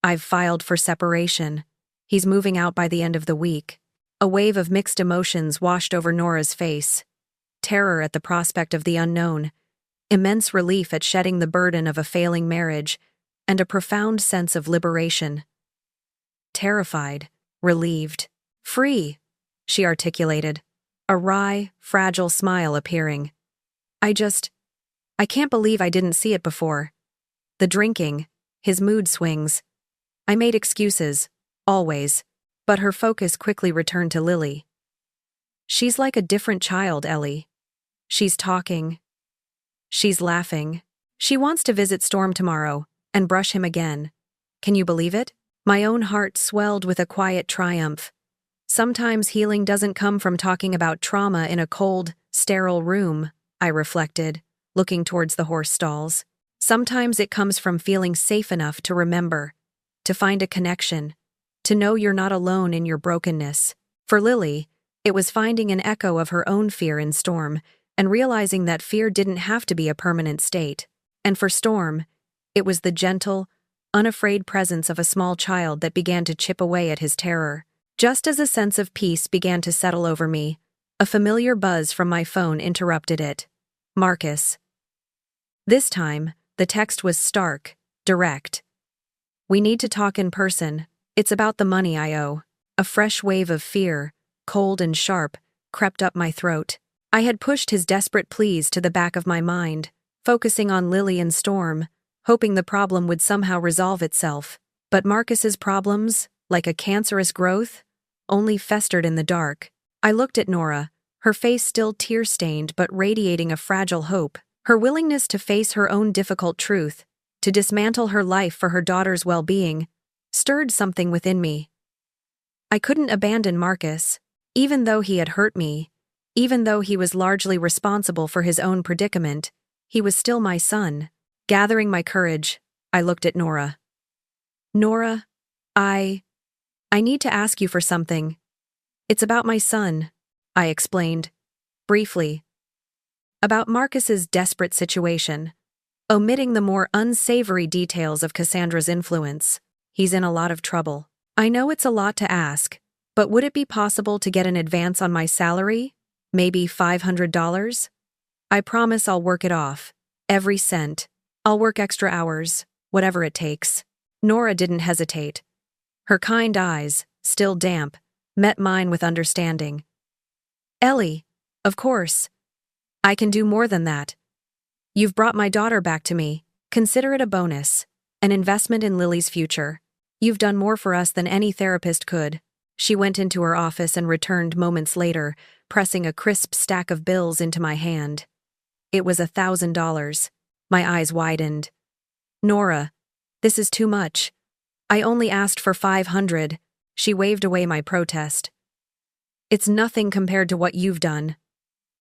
I've filed for separation. He's moving out by the end of the week. A wave of mixed emotions washed over Nora's face. Terror at the prospect of the unknown, immense relief at shedding the burden of a failing marriage, and a profound sense of liberation. Terrified, relieved, free, she articulated, a wry, fragile smile appearing. I can't believe I didn't see it before. The drinking, his mood swings. I made excuses, always, but her focus quickly returned to Lily. She's like a different child, Ellie. She's talking. She's laughing. She wants to visit Storm tomorrow and brush him again. Can you believe it? My own heart swelled with a quiet triumph. Sometimes healing doesn't come from talking about trauma in a cold, sterile room, I reflected, looking towards the horse stalls. Sometimes it comes from feeling safe enough to remember, to find a connection, to know you're not alone in your brokenness. For Lily, it was finding an echo of her own fear in Storm and realizing that fear didn't have to be a permanent state. And for Storm, it was the gentle, unafraid presence of a small child that began to chip away at his terror. Just as a sense of peace began to settle over me, a familiar buzz from my phone interrupted it. Marcus. This time, the text was stark, direct. We need to talk in person. It's about the money I owe. A fresh wave of fear, cold and sharp, crept up my throat. I had pushed his desperate pleas to the back of my mind, focusing on Lily and Storm, hoping the problem would somehow resolve itself. But Marcus's problems, like a cancerous growth, only festered in the dark. I looked at Nora, her face still tear-stained but radiating a fragile hope. Her willingness to face her own difficult truth, to dismantle her life for her daughter's well-being, stirred something within me. I couldn't abandon Marcus, even though he had hurt me, even though he was largely responsible for his own predicament. He was still my son. Gathering my courage, I looked at Nora. Nora, I need to ask you for something. It's about my son, I explained, briefly. About Marcus's desperate situation, omitting the more unsavory details of Cassandra's influence. He's in a lot of trouble. I know it's a lot to ask, but would it be possible to get an advance on my salary? Maybe $500? I promise I'll work it off. Every cent. I'll work extra hours, whatever it takes. Nora didn't hesitate. Her kind eyes, still damp, met mine with understanding. Ellie, of course. I can do more than that. You've brought my daughter back to me. Consider it a bonus, an investment in Lily's future. You've done more for us than any therapist could. She went into her office and returned moments later, pressing a crisp stack of bills into my hand. It was $1,000. My eyes widened. Nora, this is too much. I only asked for $500. She waved away my protest. It's nothing compared to what you've done.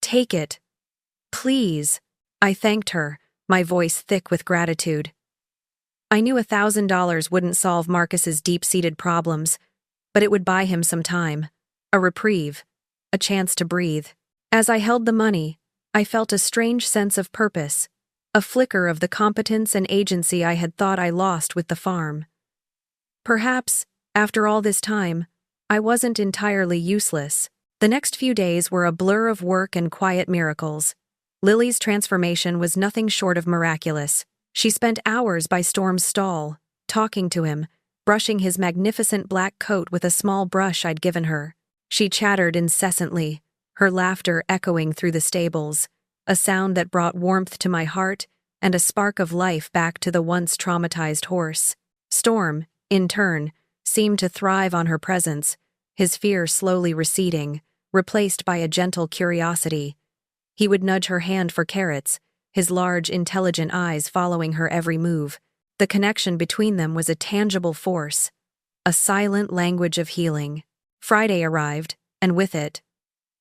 Take it. Please. I thanked her, my voice thick with gratitude. I knew $1,000 wouldn't solve Marcus's deep-seated problems, but it would buy him some time, a reprieve, a chance to breathe. As I held the money, I felt a strange sense of purpose, a flicker of the competence and agency I had thought I lost with the farm. Perhaps, after all this time, I wasn't entirely useless. The next few days were a blur of work and quiet miracles. Lily's transformation was nothing short of miraculous. She spent hours by Storm's stall, talking to him, brushing his magnificent black coat with a small brush I'd given her. She chattered incessantly, her laughter echoing through the stables, a sound that brought warmth to my heart and a spark of life back to the once traumatized horse. Storm, in turn, seemed to thrive on her presence, his fear slowly receding, replaced by a gentle curiosity. He would nudge her hand for carrots, his large, intelligent eyes following her every move. The connection between them was a tangible force, a silent language of healing. Friday arrived, and with it,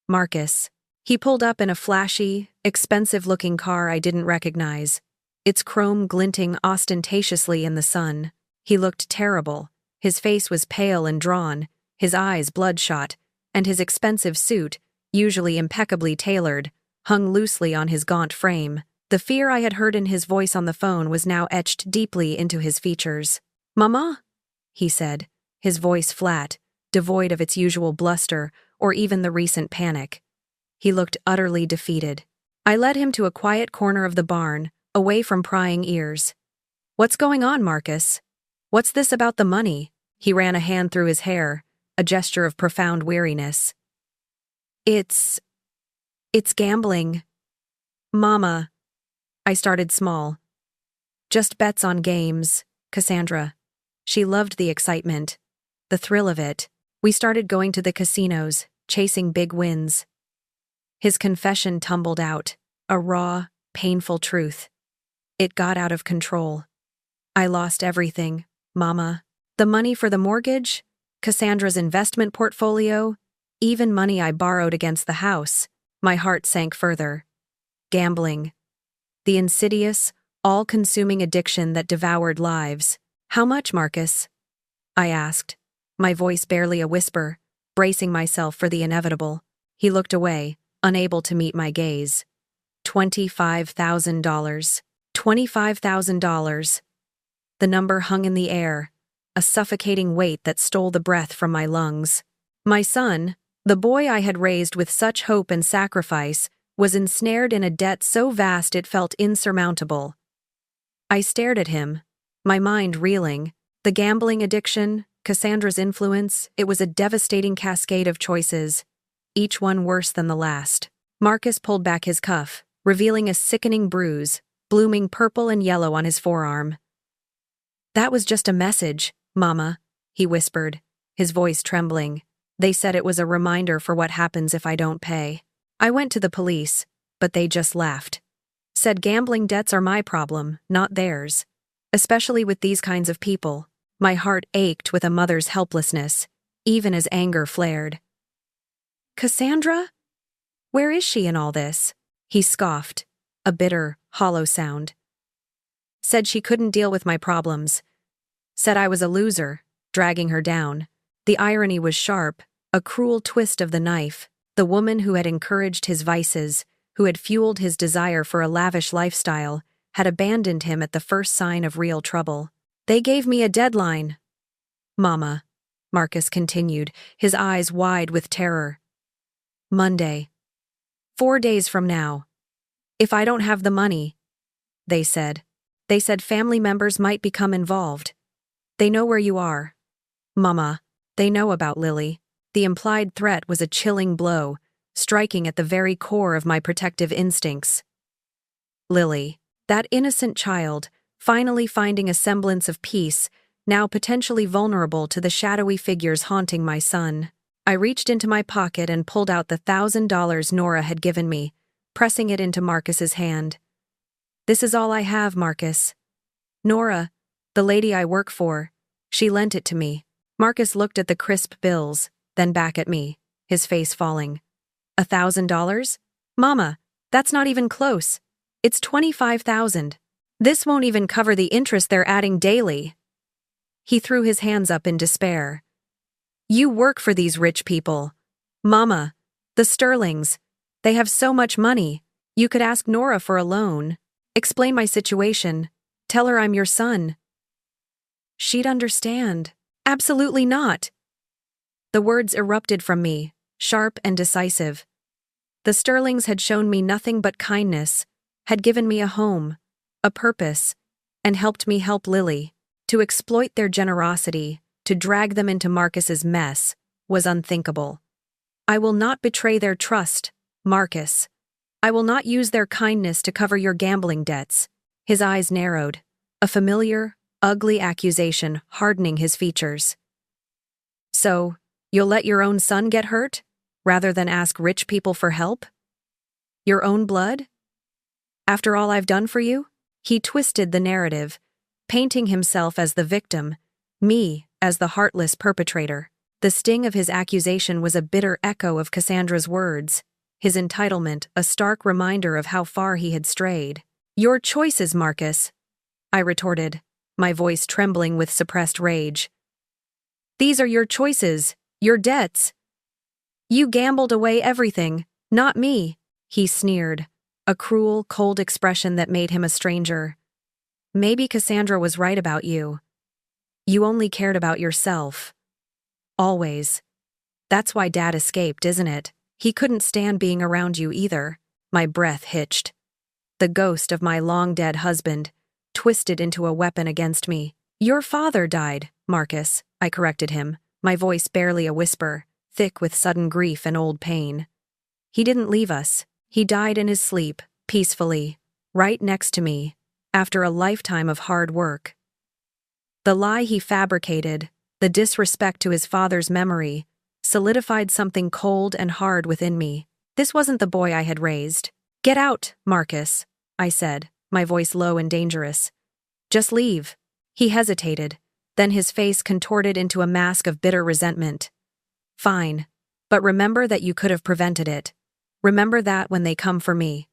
Marcus. He pulled up in a flashy, expensive-looking car I didn't recognize, its chrome glinting ostentatiously in the sun. He looked terrible. His face was pale and drawn, his eyes bloodshot, and his expensive suit, usually impeccably tailored, hung loosely on his gaunt frame. The fear I had heard in his voice on the phone was now etched deeply into his features. "Mama?" he said, his voice flat, devoid of its usual bluster or even the recent panic. He looked utterly defeated. I led him to a quiet corner of the barn, away from prying ears. "What's going on, Marcus? What's this about the money?" He ran a hand through his hair, a gesture of profound weariness. It's gambling. Mama." I started small. "Just bets on games, Cassandra." She loved the excitement, the thrill of it. We started going to the casinos, chasing big wins. His confession tumbled out, a raw, painful truth. It got out of control. "I lost everything, Mama. The money for the mortgage, Cassandra's investment portfolio, even money I borrowed against the house." My heart sank further. Gambling. The insidious, all-consuming addiction that devoured lives. "How much, Marcus?" I asked, my voice barely a whisper, bracing myself for the inevitable. He looked away, unable to meet my gaze. $25,000. $25,000. The number hung in the air, a suffocating weight that stole the breath from my lungs. My son, the boy I had raised with such hope and sacrifice, was ensnared in a debt so vast it felt insurmountable. I stared at him, my mind reeling. The gambling addiction, Cassandra's influence, it was a devastating cascade of choices, each one worse than the last. Marcus pulled back his cuff, revealing a sickening bruise, blooming purple and yellow on his forearm. "That was just a message, Mama," he whispered, his voice trembling. "They said it was a reminder for what happens if I don't pay. I went to the police, but they just laughed. Said gambling debts are my problem, not theirs. Especially with these kinds of people." My heart ached with a mother's helplessness, even as anger flared. "Cassandra? Where is she in all this?" He scoffed, a bitter, hollow sound. "Said she couldn't deal with my problems. Said I was a loser, dragging her down." The irony was sharp, a cruel twist of the knife. The woman who had encouraged his vices, who had fueled his desire for a lavish lifestyle, had abandoned him at the first sign of real trouble. "They gave me a deadline, Mama," Marcus continued, his eyes wide with terror. "Monday. 4 days from now. If I don't have the money," they said. "They said family members might become involved. They know where you are, Mama. They know about Lily." The implied threat was a chilling blow, striking at the very core of my protective instincts. Lily, that innocent child, finally finding a semblance of peace, now potentially vulnerable to the shadowy figures haunting my son. I reached into my pocket and pulled out the $1,000 Nora had given me, pressing it into Marcus's hand. "This is all I have, Marcus. Nora, the lady I work for, she lent it to me." Marcus looked at the crisp bills, then back at me, his face falling. $1,000? Mama, that's not even close. It's 25,000. This won't even cover the interest they're adding daily. He threw his hands up in despair. "You work for these rich people. Mama, the Sterlings. They have so much money. You could ask Nora for a loan. Explain my situation. Tell her I'm your son." "She'd understand." "Absolutely not." The words erupted from me, sharp and decisive. The Sterlings had shown me nothing but kindness, had given me a home, a purpose, and helped me help Lily. To exploit their generosity, to drag them into Marcus's mess, was unthinkable. "I will not betray their trust, Marcus. I will not use their kindness to cover your gambling debts." His eyes narrowed, a familiar, ugly accusation hardening his features. "So, you'll let your own son get hurt, rather than ask rich people for help? Your own blood? After all I've done for you?" He twisted the narrative, painting himself as the victim, me as the heartless perpetrator. The sting of his accusation was a bitter echo of Cassandra's words, his entitlement a stark reminder of how far he had strayed. "Your choices, Marcus," I retorted, my voice trembling with suppressed rage. "These are your choices, your debts. You gambled away everything, not me." he sneered, a cruel, cold expression that made him a stranger. Maybe Cassandra was right about you. You only cared about yourself. Always. That's why Dad escaped, isn't it? He couldn't stand being around you either. My breath hitched. The ghost of my long-dead husband, twisted into a weapon against me. Your father died, Marcus, I corrected him, my voice barely a whisper, thick with sudden grief and old pain. He didn't leave us. He died in his sleep, peacefully, right next to me, after a lifetime of hard work. The lie he fabricated, the disrespect to his father's memory, solidified something cold and hard within me. This wasn't the boy I had raised. Get out, Marcus, I said, my voice low and dangerous. Just leave. He hesitated, then his face contorted into a mask of bitter resentment. Fine, but remember that you could have prevented it. Remember that when they come for me.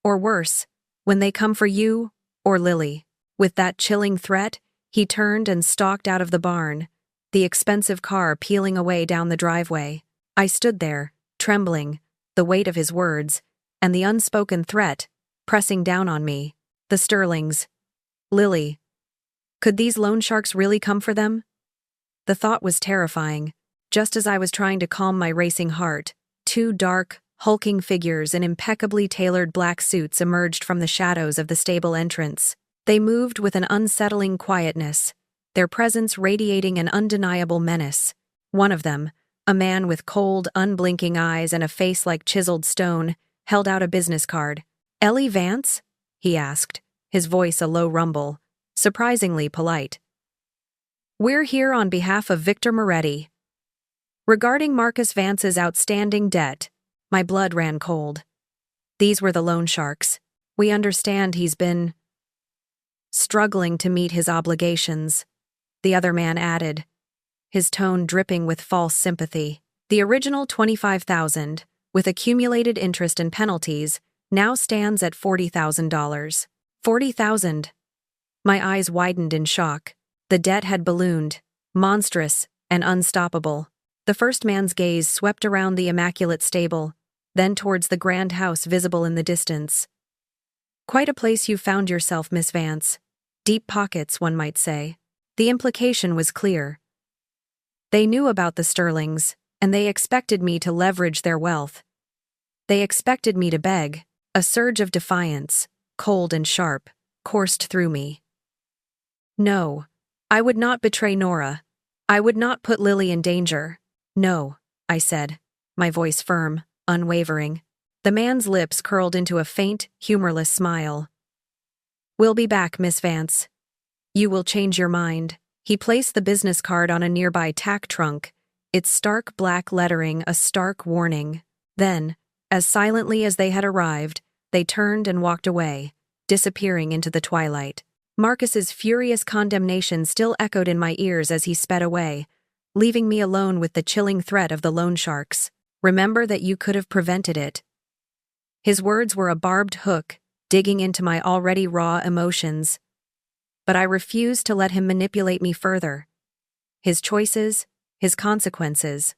Or worse, when they come for you or Lily. With that chilling threat, he turned and stalked out of the barn, the expensive car peeling away down the driveway. I stood there, trembling, the weight of his words, and the unspoken threat, pressing down on me. The Sterlings. Lily. Could these loan sharks really come for them? The thought was terrifying. Just as I was trying to calm my racing heart, two dark, hulking figures in impeccably tailored black suits emerged from the shadows of the stable entrance. They moved with an unsettling quietness, their presence radiating an undeniable menace. One of them, a man with cold, unblinking eyes and a face like chiseled stone, held out a business card. Ellie Vance? He asked, his voice a low rumble, surprisingly polite. We're here on behalf of Victor Moretti. Regarding Marcus Vance's outstanding debt, my blood ran cold. These were the loan sharks. We understand he's been struggling to meet his obligations, the other man added, his tone dripping with false sympathy. The original $25,000, with accumulated interest and penalties, now stands at $40,000. $40,000. My eyes widened in shock. The debt had ballooned, monstrous and unstoppable. The first man's gaze swept around the immaculate stable, then towards the grand house visible in the distance. Quite a place you found yourself, Miss Vance. Deep pockets, one might say. The implication was clear. They knew about the Sterlings, and they expected me to leverage their wealth. They expected me to beg. A surge of defiance, cold and sharp, coursed through me. No, I would not betray Nora. I would not put Lily in danger. No, I said, my voice firm, unwavering. The man's lips curled into a faint, humorless smile. We'll be back, Miss Vance. You will change your mind. He placed the business card on a nearby tack trunk, its stark black lettering a stark warning. Then, as silently as they had arrived, they turned and walked away, disappearing into the twilight. Marcus's furious condemnation still echoed in my ears as he sped away, leaving me alone with the chilling threat of the loan sharks. Remember that you could have prevented it. His words were a barbed hook, digging into my already raw emotions. But I refused to let him manipulate me further. His choices, his consequences,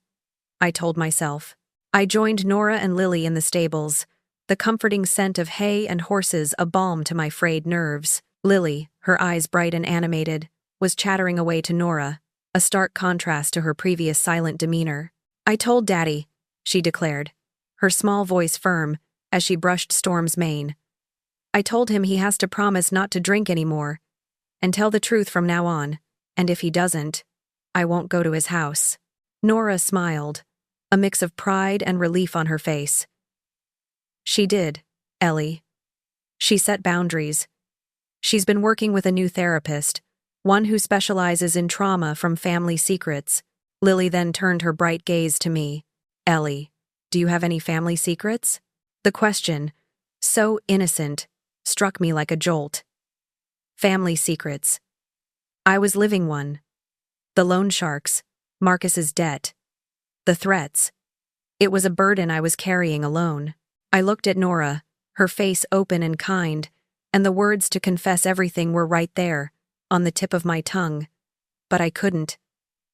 I told myself. I joined Nora and Lily in the stables, the comforting scent of hay and horses a balm to my frayed nerves. Lily, her eyes bright and animated, was chattering away to Nora, a stark contrast to her previous silent demeanor. I told Daddy, she declared, her small voice firm as she brushed Storm's mane. I told him he has to promise not to drink anymore, and tell the truth from now on, and if he doesn't, I won't go to his house. Nora smiled, a mix of pride and relief on her face. She did, Ellie. She set boundaries. She's been working with a new therapist, one who specializes in trauma from family secrets. Lily then turned her bright gaze to me. Ellie, do you have any family secrets? The question, so innocent, struck me like a jolt. Family secrets. I was living one. The loan sharks, Marcus's debt, the threats. It was a burden I was carrying alone. I looked at Nora, her face open and kind, and the words to confess everything were right there, on the tip of my tongue. But I couldn't.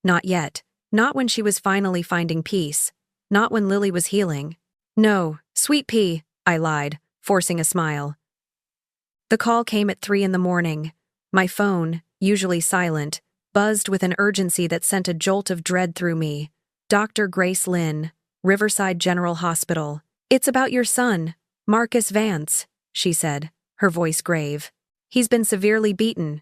Not yet. Not when she was finally finding peace. Not when Lily was healing. No, sweet pea, I lied, forcing a smile. The call came at 3 in the morning. My phone, usually silent, buzzed with an urgency that sent a jolt of dread through me. Dr. Grace Lynn, Riverside General Hospital. "It's about your son, Marcus Vance," she said, her voice grave. "He's been severely beaten.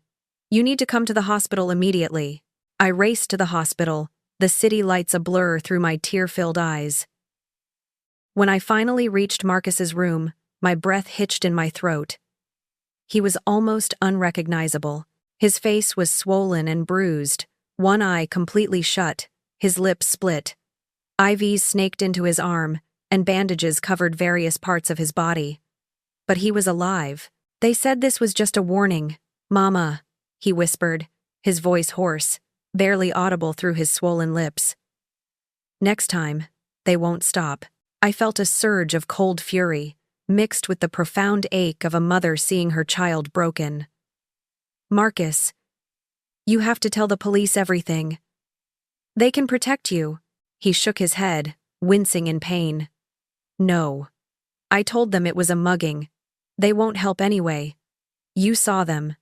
You need to come to the hospital immediately." I raced to the hospital, the city lights a blur through my tear-filled eyes. When I finally reached Marcus's room, my breath hitched in my throat. He was almost unrecognizable. His face was swollen and bruised, one eye completely shut, his lips split. IVs snaked into his arm, and bandages covered various parts of his body. But he was alive. "They said this was just a warning, Mama," he whispered, his voice hoarse, barely audible through his swollen lips. "Next time, they won't stop." I felt a surge of cold fury, mixed with the profound ache of a mother seeing her child broken. "Marcus, you have to tell the police everything. They can protect you." He shook his head, wincing in pain. "No. I told them it was a mugging. They won't help anyway. You saw them.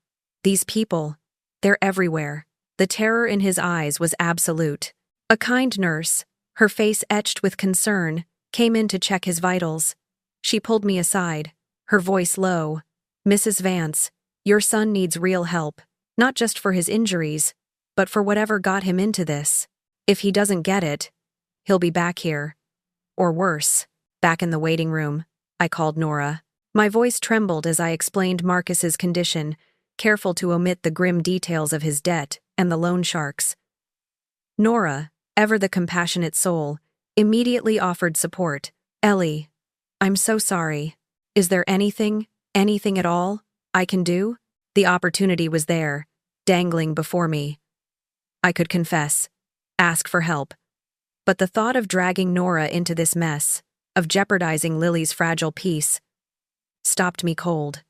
These people, they're everywhere." The terror in his eyes was absolute. A kind nurse, her face etched with concern, came in to check his vitals. She pulled me aside, her voice low. "Mrs. Vance, your son needs real help, not just for his injuries, but for whatever got him into this. If he doesn't get it, he'll be back here. Or worse." Back in the waiting room, I called Nora. My voice trembled as I explained Marcus's condition, careful to omit the grim details of his debt and the loan sharks. Nora, ever the compassionate soul, immediately offered support. "Ellie, I'm so sorry. Is there anything at all, I can do?" The opportunity was there, dangling before me. I could confess, ask for help. But the thought of dragging Nora into this mess, of jeopardizing Lily's fragile peace, stopped me cold.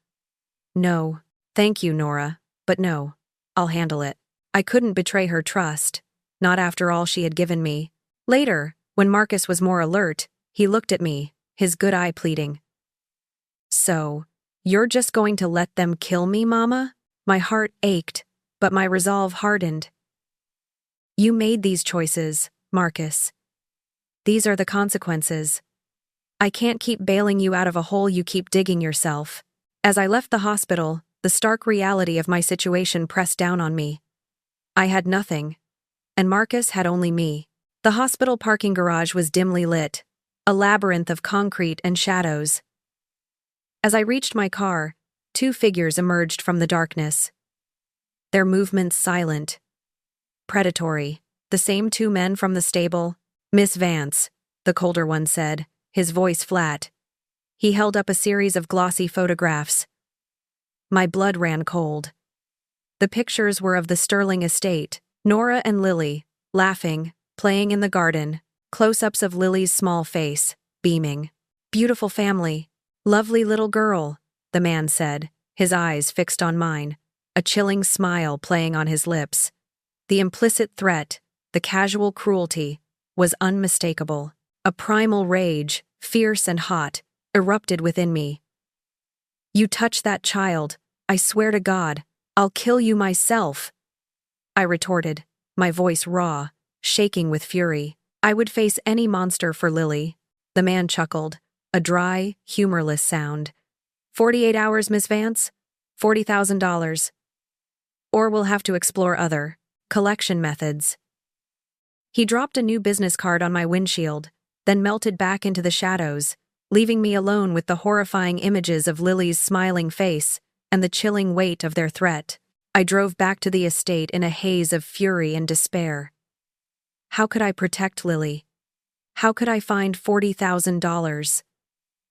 "No, thank you, Nora, but no, I'll handle it." I couldn't betray her trust, not after all she had given me. Later, when Marcus was more alert, he looked at me, his good eye pleading. "So, you're just going to let them kill me, Mama?" My heart ached, but my resolve hardened. "You made these choices, Marcus. These are the consequences. I can't keep bailing you out of a hole you keep digging yourself." As I left the hospital, the stark reality of my situation pressed down on me. I had nothing, and Marcus had only me. The hospital parking garage was dimly lit, a labyrinth of concrete and shadows. As I reached my car, 2 figures emerged from the darkness. Their movements silent, predatory. The same 2 men from the stable. "Miss Vance," the colder one said, his voice flat. He held up a series of glossy photographs. My blood ran cold. The pictures were of the Sterling estate, Nora and Lily, laughing, playing in the garden, close-ups of Lily's small face, beaming. "Beautiful family. Lovely little girl," the man said, his eyes fixed on mine, a chilling smile playing on his lips. The implicit threat, the casual cruelty, was unmistakable. A primal rage, fierce and hot, erupted within me. "You touch that child, I swear to God, I'll kill you myself," I retorted, my voice raw, shaking with fury. "I would face any monster for Lily." The man chuckled, a dry, humorless sound. 48 hours, Miss Vance? $40,000. Or we'll have to explore other collection methods." He dropped a new business card on my windshield, then melted back into the shadows, leaving me alone with the horrifying images of Lily's smiling face and the chilling weight of their threat. I drove back to the estate in a haze of fury and despair. How could I protect Lily? How could I find $40,000?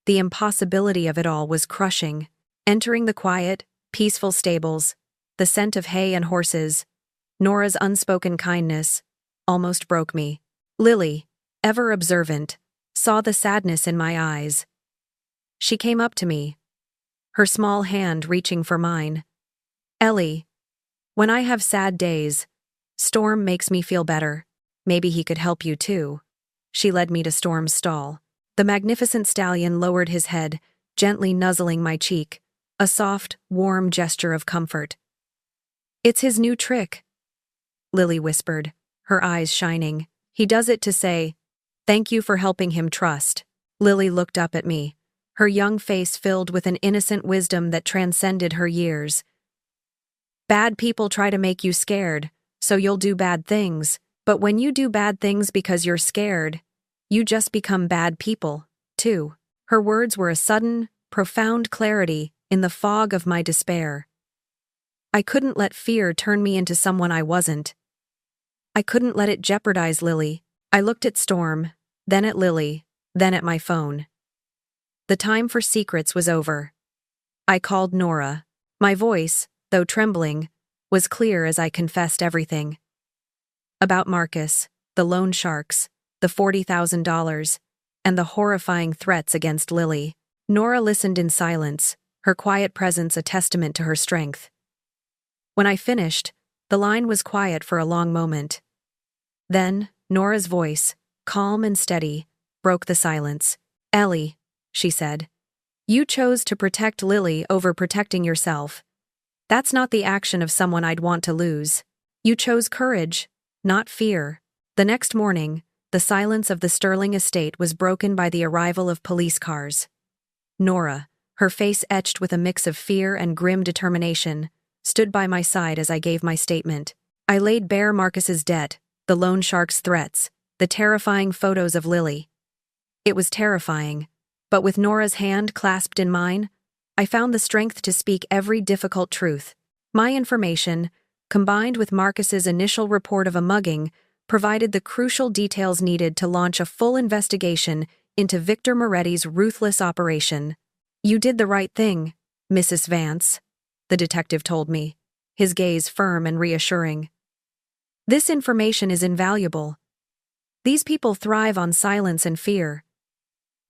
The impossibility of it all was crushing. Entering the quiet, peaceful stables, the scent of hay and horses, Nora's unspoken kindness, almost broke me. Lily, ever observant, saw the sadness in my eyes. She came up to me, her small hand reaching for mine. "Ellie, when I have sad days, Storm makes me feel better. Maybe he could help you too." She led me to Storm's stall. The magnificent stallion lowered his head, gently nuzzling my cheek, a soft, warm gesture of comfort. "It's his new trick," Lily whispered, her eyes shining. "He does it to say, 'Thank you for helping him trust.'" Lily looked up at me, her young face filled with an innocent wisdom that transcended her years. "Bad people try to make you scared, so you'll do bad things. But when you do bad things because you're scared, you just become bad people, too." Her words were a sudden, profound clarity in the fog of my despair. I couldn't let fear turn me into someone I wasn't. I couldn't let it jeopardize Lily. I looked at Storm, then at Lily, then at my phone. The time for secrets was over. I called Nora. My voice, though trembling, was clear as I confessed everything. About Marcus, the loan sharks, the $40,000, and the horrifying threats against Lily. Nora listened in silence, her quiet presence a testament to her strength. When I finished, the line was quiet for a long moment. Then, Nora's voice, calm and steady, broke the silence. "Ellie," she said, "you chose to protect Lily over protecting yourself. That's not the action of someone I'd want to lose. You chose courage, not fear." The next morning, the silence of the Sterling estate was broken by the arrival of police cars. Nora, her face etched with a mix of fear and grim determination, stood by my side as I gave my statement. I laid bare Marcus's debt, the loan shark's threats, the terrifying photos of Lily. It was terrifying, but with Nora's hand clasped in mine, I found the strength to speak every difficult truth. My information, combined with Marcus's initial report of a mugging, provided the crucial details needed to launch a full investigation into Victor Moretti's ruthless operation. "You did the right thing, Mrs. Vance," the detective told me, his gaze firm and reassuring. "This information is invaluable. These people thrive on silence and fear.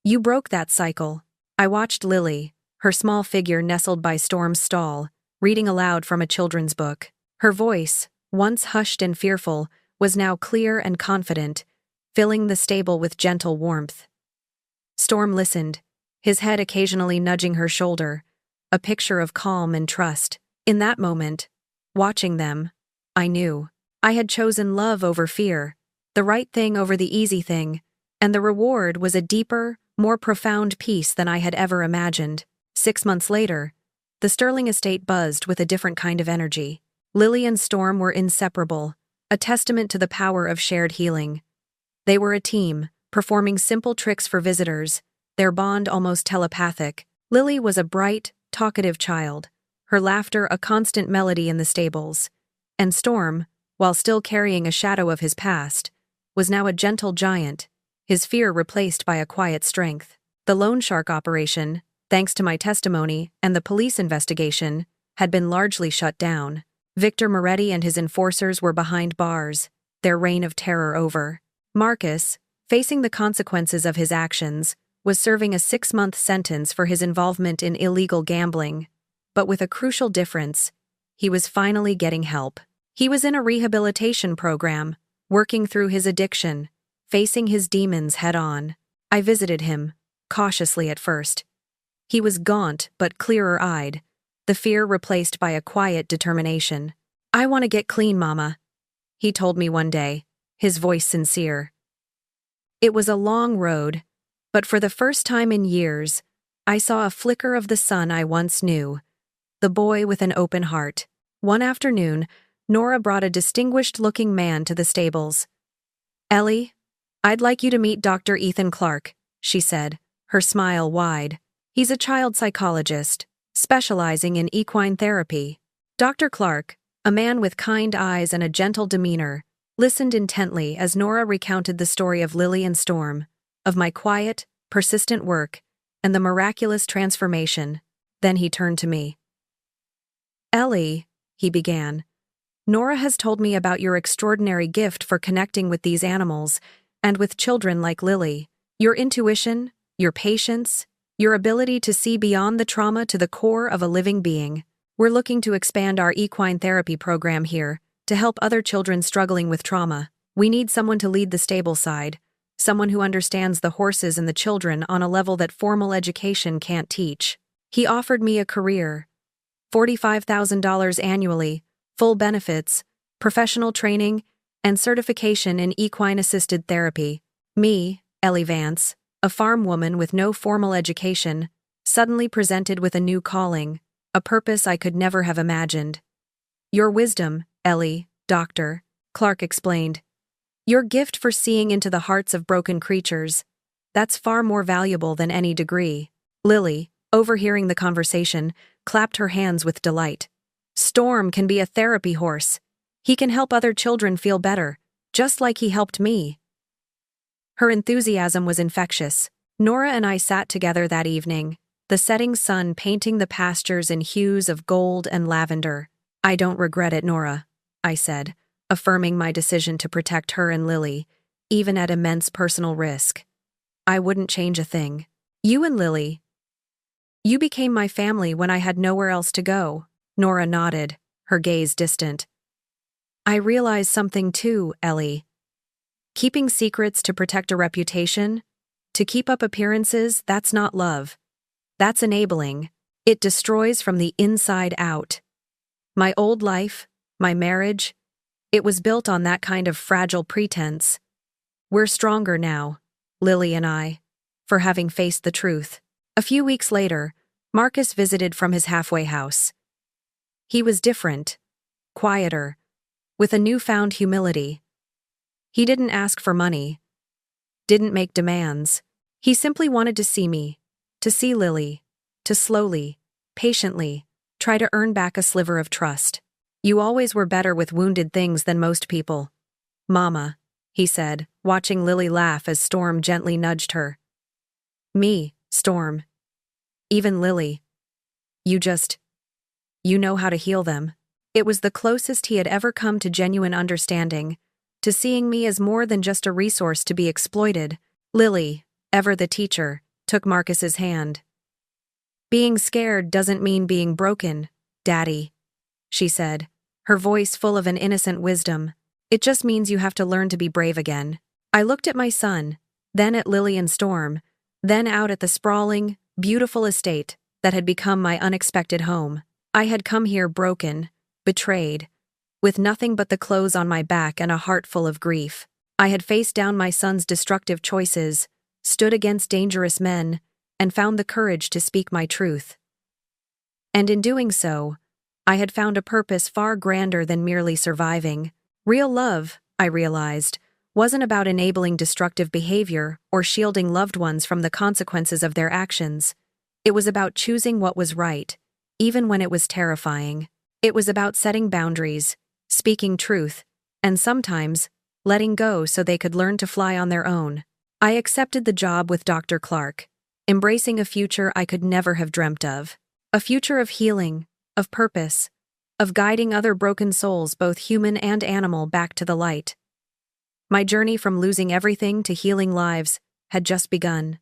You broke that cycle." I watched Lily, her small figure nestled by Storm's stall, reading aloud from a children's book. Her voice, once hushed and fearful, was now clear and confident, filling the stable with gentle warmth. Storm listened, his head occasionally nudging her shoulder, a picture of calm and trust. In that moment, watching them, I knew I had chosen love over fear, the right thing over the easy thing, and the reward was a deeper, more profound peace than I had ever imagined. 6 months later, the Sterling estate buzzed with a different kind of energy. Lily and Storm were inseparable, a testament to the power of shared healing. They were a team, performing simple tricks for visitors, their bond almost telepathic. Lily was a bright, talkative child, her laughter a constant melody in the stables. And Storm, while still carrying a shadow of his past, was now a gentle giant, his fear replaced by a quiet strength. The loan shark operation, thanks to my testimony and the police investigation, had been largely shut down. Victor Moretti and his enforcers were behind bars, their reign of terror over. Marcus, facing the consequences of his actions, was serving a 6-month sentence for his involvement in illegal gambling. But with a crucial difference, he was finally getting help. He was in a rehabilitation program, working through his addiction, facing his demons head-on. I visited him, cautiously at first. He was gaunt but clearer-eyed, the fear replaced by a quiet determination. "I want to get clean, Mama," he told me one day, his voice sincere. It was a long road, but for the first time in years, I saw a flicker of the son I once knew, the boy with an open heart. One afternoon, Nora brought a distinguished-looking man to the stables. "Ellie, I'd like you to meet Dr. Ethan Clark," she said, her smile wide. "He's a child psychologist, specializing in equine therapy." Dr. Clark, a man with kind eyes and a gentle demeanor, listened intently as Nora recounted the story of Lily and Storm, of my quiet, persistent work, and the miraculous transformation. Then he turned to me. "Ellie," he began, "Nora has told me about your extraordinary gift for connecting with these animals, and with children like Lily. Your intuition, your patience, your ability to see beyond the trauma to the core of a living being. We're looking to expand our equine therapy program here, to help other children struggling with trauma. We need someone to lead the stable side, someone who understands the horses and the children on a level that formal education can't teach. He offered me a career, $45,000 annually, full benefits, professional training, and certification in equine-assisted therapy. Me, Ellie Vance, a farm woman with no formal education, suddenly presented with a new calling, a purpose I could never have imagined. Your wisdom, Ellie, Dr. Clark explained. Your gift for seeing into the hearts of broken creatures. That's far more valuable than any degree. Lily, overhearing the conversation, clapped her hands with delight. Storm can be a therapy horse. He can help other children feel better, just like he helped me. Her enthusiasm was infectious. Nora and I sat together that evening, the setting sun painting the pastures in hues of gold and lavender. I don't regret it, Nora, I said, affirming my decision to protect her and Lily, even at immense personal risk. I wouldn't change a thing. You and Lily. You became my family when I had nowhere else to go. Nora nodded, her gaze distant. I realized something too, Ellie. Keeping secrets to protect a reputation, to keep up appearances, that's not love. That's enabling. It destroys from the inside out. My old life, my marriage, it was built on that kind of fragile pretense. We're stronger now, Lily and I, for having faced the truth. A few weeks later, Marcus visited from his halfway house. He was different, quieter, with a newfound humility. He didn't ask for money, didn't make demands. He simply wanted to see me, to see Lily, to slowly, patiently, try to earn back a sliver of trust. You always were better with wounded things than most people. Mama, he said, watching Lily laugh as Storm gently nudged her. Me, Storm. Even Lily. You know how to heal them. It was the closest he had ever come to genuine understanding, to seeing me as more than just a resource to be exploited. Lily, ever the teacher, took Marcus's hand. Being scared doesn't mean being broken, Daddy, she said, her voice full of an innocent wisdom. It just means you have to learn to be brave again. I looked at my son, then at Lily and Storm, then out at the sprawling, beautiful estate that had become my unexpected home. I had come here broken, betrayed, with nothing but the clothes on my back and a heart full of grief. I had faced down my son's destructive choices, stood against dangerous men, and found the courage to speak my truth. And in doing so, I had found a purpose far grander than merely surviving. Real love, I realized, wasn't about enabling destructive behavior or shielding loved ones from the consequences of their actions. It was about choosing what was right, even when it was terrifying. It was about setting boundaries, speaking truth, and sometimes letting go so they could learn to fly on their own. I accepted the job with Dr. Clark, embracing a future I could never have dreamt of. A future of healing, of purpose, of guiding other broken souls, both human and animal, back to the light. My journey from losing everything to healing lives had just begun.